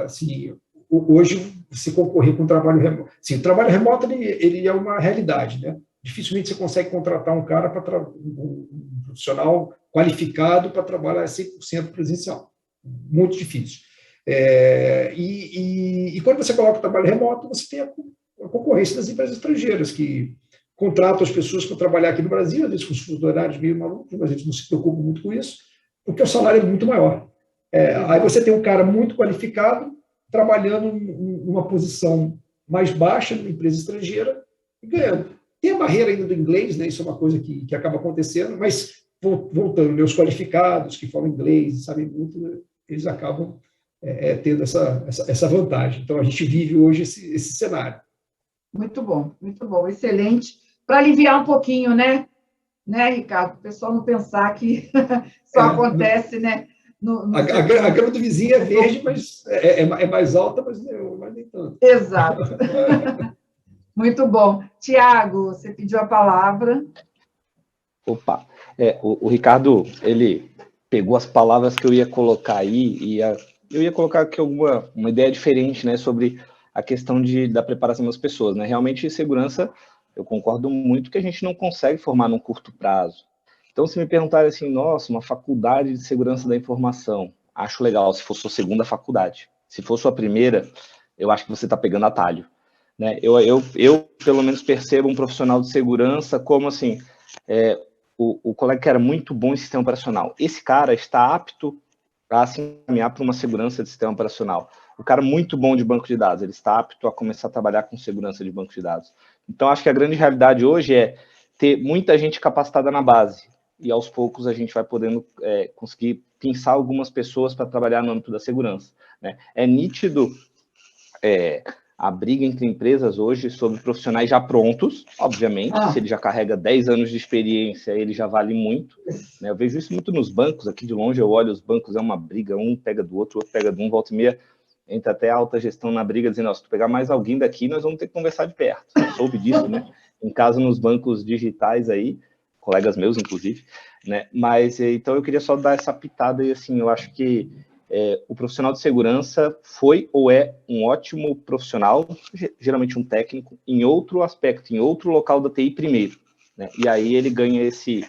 assim, hoje, se concorrer com o trabalho remoto... Sim, o trabalho remoto, ele é uma realidade, né? Dificilmente você consegue contratar um cara, um profissional qualificado para trabalhar 100% presencial. Muito difícil. E quando você coloca o trabalho remoto, você tem a concorrência das empresas estrangeiras, que contratam as pessoas para trabalhar aqui no Brasil, às vezes com os horários meio malucos, mas a gente não se preocupa muito com isso, porque o salário é muito maior. Aí você tem um cara muito qualificado, trabalhando numa posição mais baixa, numa empresa estrangeira, e ganhando. Tem a barreira ainda do inglês, né? Isso é uma coisa que acaba acontecendo, mas, voltando, meus qualificados, que falam inglês, sabem muito, eles acabam tendo essa vantagem. Então, a gente vive hoje esse cenário. Muito bom, excelente. Para aliviar um pouquinho, né, Ricardo? O pessoal não pensar que só acontece, né? A grama do vizinho é verde, mas é mais alta, mas nem tanto. Exato. Muito bom. Tiago, você pediu a palavra. Opa, o Ricardo, ele pegou as palavras que eu ia colocar aí, e eu ia colocar aqui uma ideia diferente, né, sobre a questão da preparação das pessoas, né? Realmente, segurança, eu concordo muito que a gente não consegue formar num curto prazo. Então, se me perguntarem assim, nossa, uma faculdade de segurança da informação, acho legal se for sua segunda faculdade. Se for sua primeira, eu acho que você está pegando atalho, né? Eu, pelo menos, percebo um profissional de segurança como, assim, o colega que era muito bom em sistema operacional. Esse cara está apto a se encaminhar para uma segurança de sistema operacional. O cara muito bom de banco de dados, ele está apto a começar a trabalhar com segurança de banco de dados. Então, acho que a grande realidade hoje é ter muita gente capacitada na base, e aos poucos a gente vai podendo conseguir pensar algumas pessoas para trabalhar no âmbito da segurança, né? É nítido a briga entre empresas hoje sobre profissionais já prontos, obviamente, se ele já carrega 10 anos de experiência, ele já vale muito, né? Eu vejo isso muito nos bancos, aqui de longe eu olho os bancos, é uma briga, um pega do outro pega de um, volta e meia, entra até a alta gestão na briga, dizendo, se tu pegar mais alguém daqui, nós vamos ter que conversar de perto. Eu soube disso, né? Em caso, nos bancos digitais aí, colegas meus, inclusive, né? Mas, então, eu queria só dar essa pitada, e assim, eu acho que o profissional de segurança foi ou é um ótimo profissional, geralmente um técnico, em outro aspecto, em outro local da TI primeiro, né? E aí ele ganha esse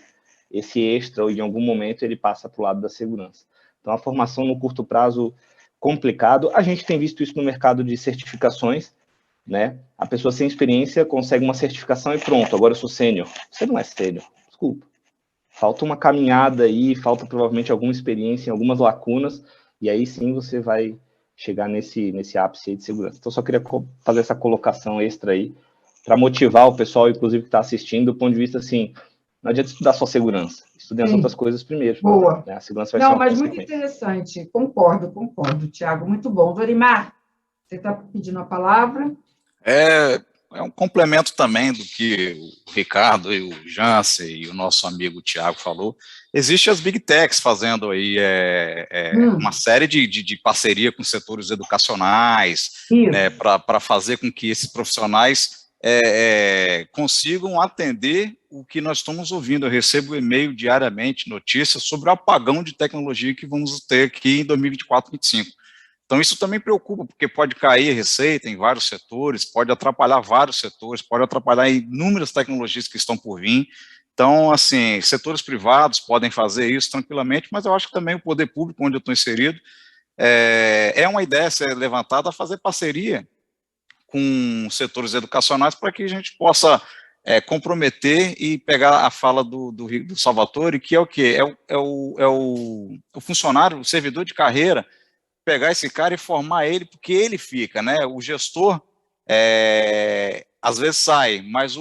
extra, ou em algum momento ele passa para o lado da segurança. Então, a formação no curto prazo, complicado. A gente tem visto isso no mercado de certificações, né? A pessoa sem experiência consegue uma certificação e pronto, agora eu sou sênior. Você não é sênior, desculpa. Falta uma caminhada aí, falta provavelmente alguma experiência em algumas lacunas, e aí sim você vai chegar nesse ápice aí de segurança. Então, só queria fazer essa colocação extra aí, para motivar o pessoal, inclusive, que está assistindo, do ponto de vista, assim, não adianta estudar só segurança, estudem as outras coisas primeiro. Boa. Né? A segurança vai ser uma mas muito interessante, concordo, Tiago, muito bom. Dorimar, você está pedindo a palavra? É um complemento também do que o Ricardo e o Jansen e o nosso amigo Tiago falou. Existem as Big Techs fazendo aí uma série de parceria com setores educacionais, né, para fazer com que esses profissionais consigam atender o que nós estamos ouvindo. Eu recebo e-mail diariamente, notícias sobre o apagão de tecnologia que vamos ter aqui em 2024, 2025. Então, isso também preocupa, porque pode cair receita em vários setores, pode atrapalhar vários setores, pode atrapalhar inúmeras tecnologias que estão por vir. Então, assim, setores privados podem fazer isso tranquilamente, mas eu acho que também o poder público, onde eu estou inserido, é uma ideia a ser levantada a fazer parceria com setores educacionais para que a gente possa comprometer e pegar a fala do Salvatore, que é o quê? É o funcionário, o servidor de carreira, pegar esse cara e formar ele, porque ele fica, né? O gestor, às vezes sai, mas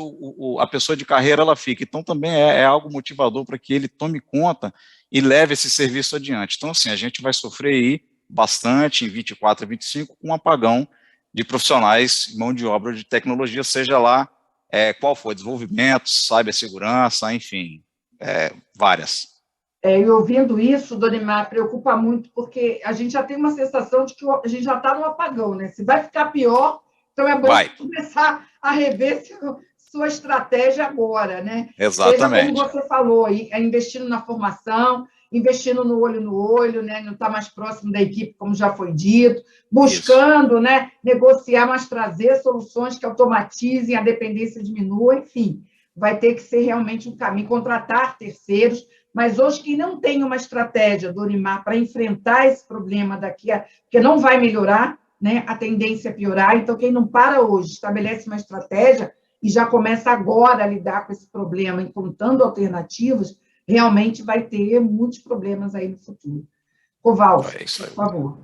a pessoa de carreira, ela fica. Então, também é algo motivador para que ele tome conta e leve esse serviço adiante. Então, assim, a gente vai sofrer aí bastante em 24 e 25 com um apagão de profissionais, mão de obra de tecnologia, seja lá qual for, desenvolvimento, cibersegurança, enfim, várias. E ouvindo isso, Dorimar, preocupa muito, porque a gente já tem uma sensação de que a gente já está no apagão, né? Se vai ficar pior, então é bom começar a rever sua estratégia agora, né? Exatamente. Seja como você falou, investindo na formação, investindo no olho, né? Não está mais próximo da equipe, como já foi dito, buscando, né? Negociar, mas trazer soluções que automatizem, a dependência diminua, enfim, vai ter que ser realmente um caminho, contratar terceiros. Mas hoje, quem não tem uma estratégia, Dorimar, para enfrentar esse problema porque não vai melhorar, né? A tendência é piorar. Então, quem não para hoje, estabelece uma estratégia e já começa agora a lidar com esse problema, encontrando alternativas, realmente vai ter muitos problemas aí no futuro. Koval, por favor.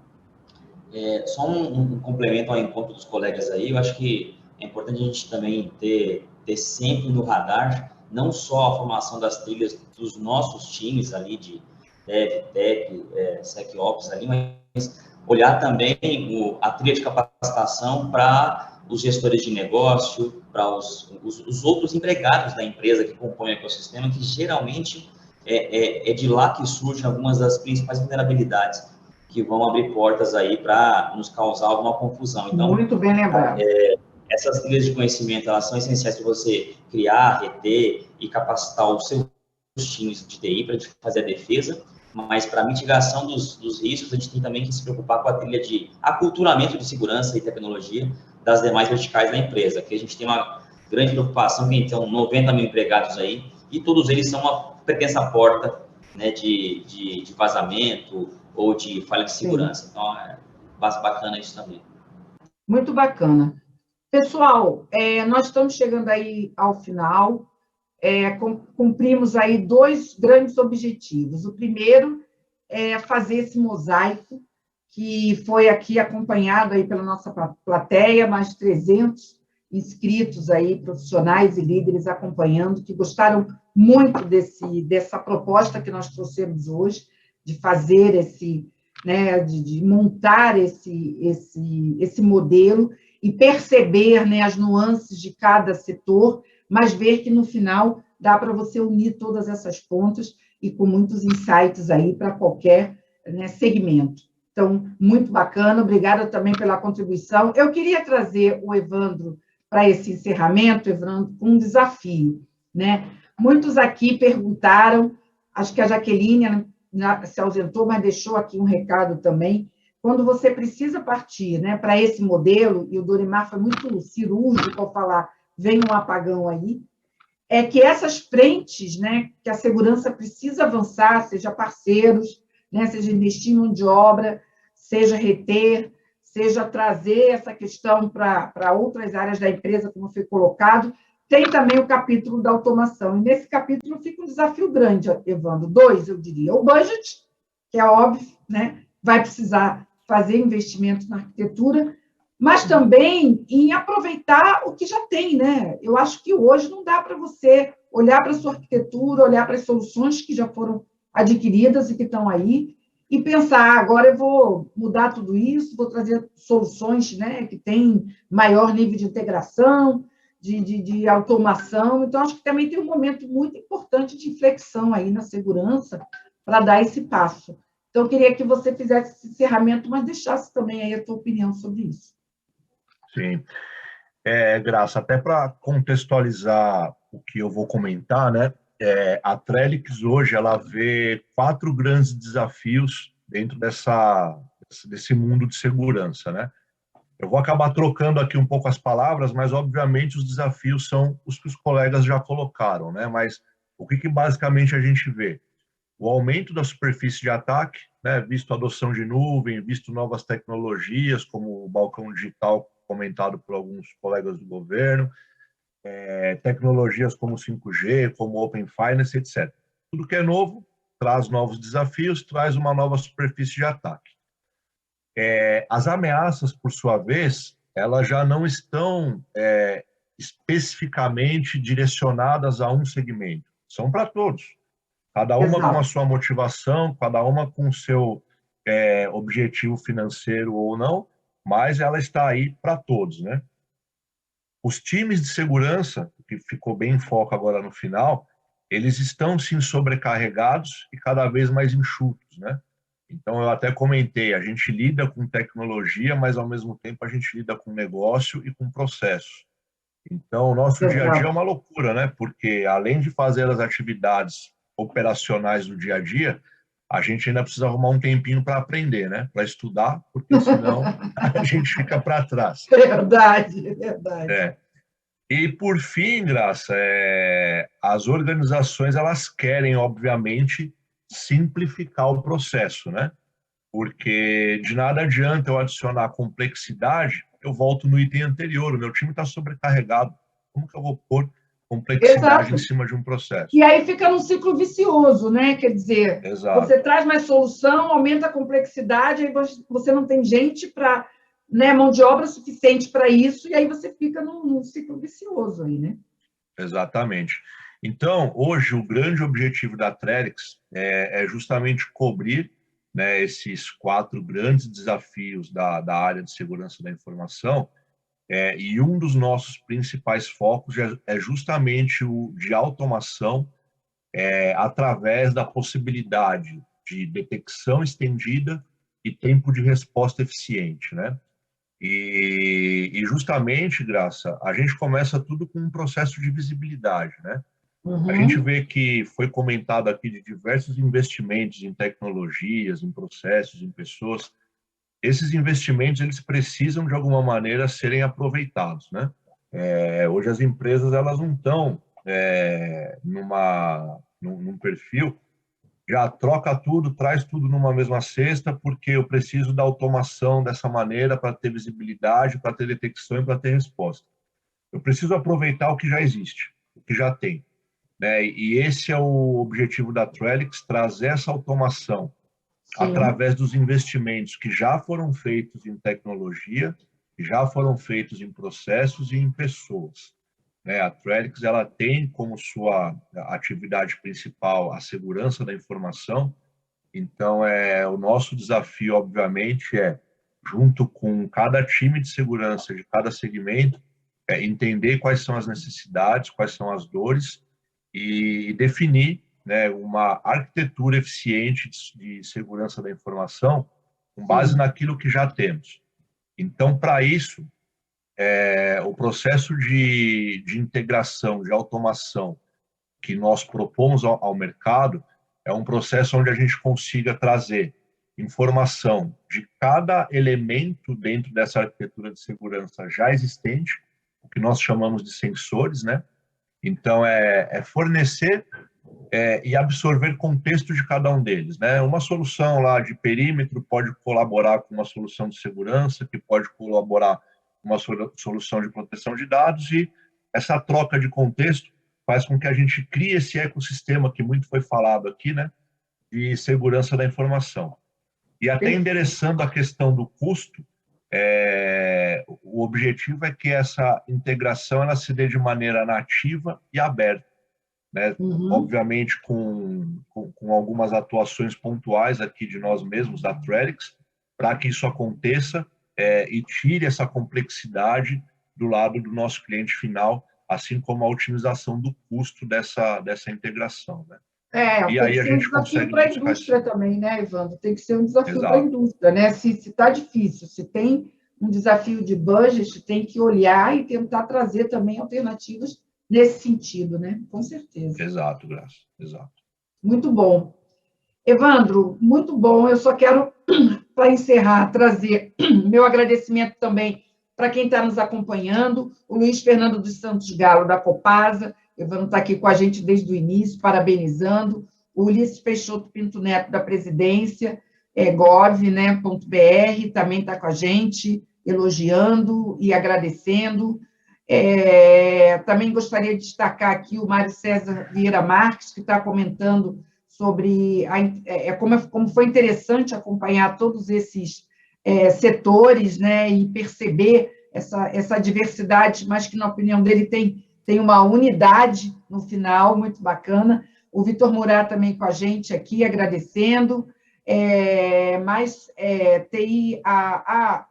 Só um complemento ao encontro dos colegas aí, eu acho que é importante a gente também ter sempre no radar não só a formação das trilhas dos nossos times ali de Dev, Tech, SecOps ali, mas olhar também a trilha de capacitação para os gestores de negócio, para os outros empregados da empresa que compõem o ecossistema, que geralmente é de lá que surgem algumas das principais vulnerabilidades que vão abrir portas aí para nos causar alguma confusão. Então, muito bem lembrado. Essas trilhas de conhecimento, elas são essenciais para você criar, reter e capacitar os seus times de TI para fazer a defesa, mas para a mitigação dos riscos, a gente tem também que se preocupar com a trilha de aculturamento de segurança e tecnologia das demais verticais da empresa, que a gente tem uma grande preocupação, que então 90 mil empregados aí, e todos eles são uma pretensa porta, né, de vazamento ou de falha de segurança. Então, bacana isso também. Muito bacana. Pessoal, nós estamos chegando aí ao final, cumprimos aí 2 grandes objetivos. O primeiro é fazer esse mosaico, que foi aqui acompanhado aí pela nossa plateia, mais 300 inscritos aí, profissionais e líderes acompanhando, que gostaram muito dessa proposta que nós trouxemos hoje, de fazer né, de montar esse modelo e perceber, né, as nuances de cada setor, mas ver que, no final, dá para você unir todas essas pontas e com muitos insights aí para qualquer, né, segmento. Então, muito bacana, obrigada também pela contribuição. Eu queria trazer o Evandro para esse encerramento, Evandro, com um desafio, né? Muitos aqui perguntaram, acho que a Jaqueline se ausentou, mas deixou aqui um recado também. Quando você precisa partir, né, para esse modelo, e o Dorimar foi muito cirúrgico ao falar, vem um apagão aí, é que essas frentes, né, que a segurança precisa avançar, seja parceiros, né, seja investir em mão de obra, seja reter, seja trazer essa questão para outras áreas da empresa, como foi colocado, tem também o capítulo da automação. E nesse capítulo fica um desafio grande, Evandro. 2, eu diria. O budget, que é óbvio, né, vai precisar fazer investimento na arquitetura, mas também em aproveitar o que já tem, né? Eu acho que hoje não dá para você olhar para a sua arquitetura, olhar para as soluções que já foram adquiridas e que estão aí, e pensar, agora eu vou mudar tudo isso, vou trazer soluções, né, que têm maior nível de integração, de automação. Então, acho que também tem um momento muito importante de inflexão aí na segurança para dar esse passo. Então, eu queria que você fizesse esse encerramento, mas deixasse também aí a tua opinião sobre isso. Sim. Graça, até para contextualizar o que eu vou comentar, né? A Trellix hoje ela vê 4 grandes desafios dentro desse mundo de segurança, né? Eu vou acabar trocando aqui um pouco as palavras, mas obviamente os desafios são os que os colegas já colocaram, né? Mas o que basicamente a gente vê? O aumento da superfície de ataque, né? Visto a adoção de nuvem, visto novas tecnologias, como o balcão digital comentado por alguns colegas do governo, tecnologias como 5G, como Open Finance, etc. Tudo que é novo traz novos desafios, traz uma nova superfície de ataque. As ameaças, por sua vez, elas já não estão especificamente direcionadas a um segmento, são para todos. Cada uma com a sua motivação, cada uma com o seu objetivo financeiro ou não, mas ela está aí para todos, né? Os times de segurança, que ficou bem em foco agora no final, eles estão sim sobrecarregados e cada vez mais enxutos, né? Então, eu até comentei, a gente lida com tecnologia, mas ao mesmo tempo a gente lida com negócio e com processo. Então, o nosso dia a dia é uma loucura, né? Porque além de fazer as atividades operacionais do dia a dia, a gente ainda precisa arrumar um tempinho para aprender, né? Para estudar, porque senão a gente fica para trás. Verdade, verdade. E, por fim, Graça, as organizações, elas querem, obviamente, simplificar o processo, né? Porque de nada adianta eu adicionar complexidade, eu volto no item anterior, o meu time está sobrecarregado. Como que eu vou pôr complexidade em cima de um processo? E aí fica num ciclo vicioso, né? Quer dizer, você traz mais solução, aumenta a complexidade, aí você não tem gente para, né, mão de obra suficiente para isso, e aí você fica num ciclo vicioso aí, né? Exatamente. Então, hoje, o grande objetivo da Trellix é justamente cobrir, né, esses 4 grandes desafios da área de segurança da informação, e um dos nossos principais focos é justamente o de automação através da possibilidade de detecção estendida e tempo de resposta eficiente, né? E justamente, Graça, a gente começa tudo com um processo de visibilidade, né? A gente vê que foi comentado aqui de diversos investimentos em tecnologias, em processos, em pessoas. Esses investimentos, eles precisam, de alguma maneira, serem aproveitados, né? Hoje as empresas, elas não estão num perfil já troca tudo, traz tudo numa mesma cesta, porque eu preciso da automação dessa maneira para ter visibilidade, para ter detecção e para ter resposta. Eu preciso aproveitar o que já existe, o que já tem, né? E esse é o objetivo da Trellix, trazer essa automação através dos investimentos que já foram feitos em tecnologia, que já foram feitos em processos e em pessoas. A Trellix, ela tem como sua atividade principal a segurança da informação, então o nosso desafio, obviamente, junto com cada time de segurança de cada segmento, entender quais são as necessidades, quais são as dores e definir, né, uma arquitetura eficiente de segurança da informação com base naquilo que já temos. Então, para isso, o processo de integração, de automação que nós propomos ao mercado é um processo onde a gente consiga trazer informação de cada elemento dentro dessa arquitetura de segurança já existente, o que nós chamamos de sensores, né? Então, fornecer e absorver contexto de cada um deles, né? Uma solução lá de perímetro pode colaborar com uma solução de segurança, que pode colaborar com uma solução de proteção de dados, e essa troca de contexto faz com que a gente crie esse ecossistema que muito foi falado aqui, né? De segurança da informação. E até endereçando a questão do custo, o objetivo é que essa integração ela se dê de maneira nativa e aberta, né? Obviamente com algumas atuações pontuais aqui de nós mesmos, da Trellix, para que isso aconteça e tire essa complexidade do lado do nosso cliente final, assim como a otimização do custo dessa integração, né? E aí a gente consegue para a indústria também, né, Evandro? Tem que ser um desafio para a indústria, né? Se está difícil, se tem um desafio de budget, tem que olhar e tentar trazer também alternativas nesse sentido, né? Com certeza. Exato, Graça, exato. Muito bom. Evandro, muito bom. Eu só quero, para encerrar, trazer meu agradecimento também para quem está nos acompanhando, o Luiz Fernando dos Santos Galo, da Copasa. Evandro está aqui com a gente desde o início, parabenizando. O Ulisses Peixoto Pinto Neto, da Presidência, gov.br, né, também está com a gente, elogiando e agradecendo. Também gostaria de destacar aqui o Mário César Vieira Marques, que está comentando sobre como foi interessante acompanhar todos esses setores, né, e perceber essa diversidade, mas que, na opinião dele, tem uma unidade no final, muito bacana. O Vitor Murat também com a gente aqui, agradecendo. Tem a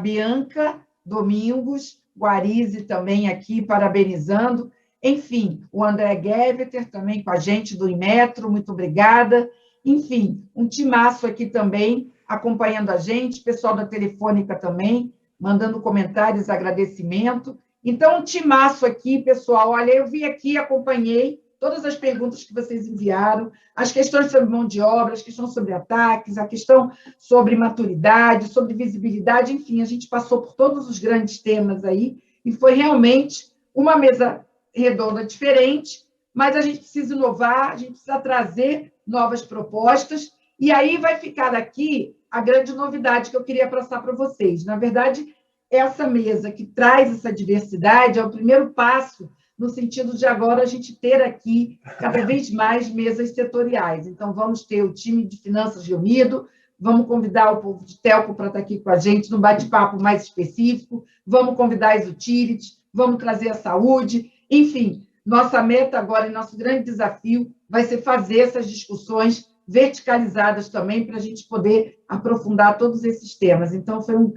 Bianca Domingos Guarizi também aqui, parabenizando. Enfim, o André Geveter também com a gente, do Inmetro, muito obrigada. Enfim, um timaço aqui também, acompanhando a gente, pessoal da Telefônica também, mandando comentários, agradecimento. Então, um timaço aqui, pessoal. Olha, eu vim aqui, acompanhei todas as perguntas que vocês enviaram, as questões sobre mão de obra, as questões sobre ataques, a questão sobre maturidade, sobre visibilidade, enfim, a gente passou por todos os grandes temas aí, e foi realmente uma mesa redonda diferente, mas a gente precisa inovar, a gente precisa trazer novas propostas, e aí vai ficar aqui a grande novidade que eu queria passar para vocês. Na verdade, essa mesa que traz essa diversidade é o primeiro passo no sentido de agora a gente ter aqui cada vez mais mesas setoriais. Então, vamos ter o time de finanças reunido, vamos convidar o povo de Telco para estar aqui com a gente num bate-papo mais específico, vamos convidar as utilities, vamos trazer a saúde, enfim, nossa meta agora e nosso grande desafio vai ser fazer essas discussões verticalizadas também para a gente poder aprofundar todos esses temas. Então, foi um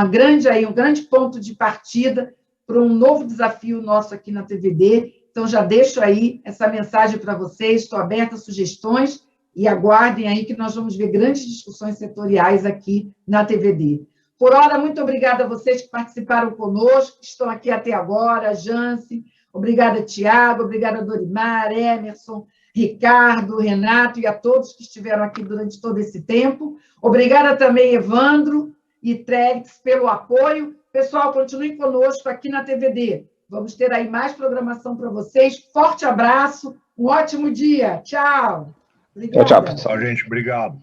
grande ponto de partida para um novo desafio nosso aqui na TVD. Então, já deixo aí essa mensagem para vocês, estou aberta a sugestões e aguardem aí que nós vamos ver grandes discussões setoriais aqui na TVD. Por hora, muito obrigada a vocês que participaram conosco, que estão aqui até agora, Jance, obrigada, Tiago, obrigada, Dorimar, Emerson, Ricardo, Renato e a todos que estiveram aqui durante todo esse tempo. Obrigada também, Evandro e Trellix, pelo apoio. Pessoal, continuem conosco aqui na TVD. Vamos ter aí mais programação para vocês. Forte abraço, um ótimo dia. Tchau! Tchau, pessoal. Tchau, gente. Obrigado.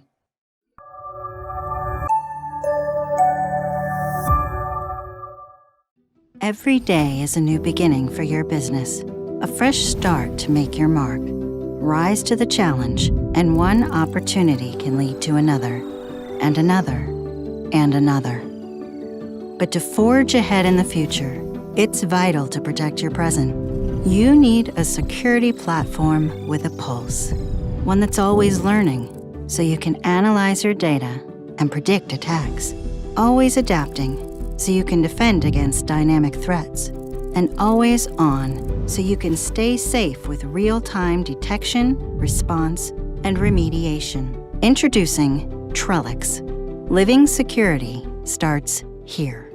Every day is a new beginning for your business, a fresh start to make your mark. Rise to the challenge, and one opportunity can lead to another, and another, and another. But to forge ahead in the future, it's vital to protect your present. You need a security platform with a pulse, one that's always learning, so you can analyze your data and predict attacks, always adapting, so you can defend against dynamic threats, and always on, so you can stay safe with real-time detection, response, and remediation. Introducing Trellix. Living security starts here.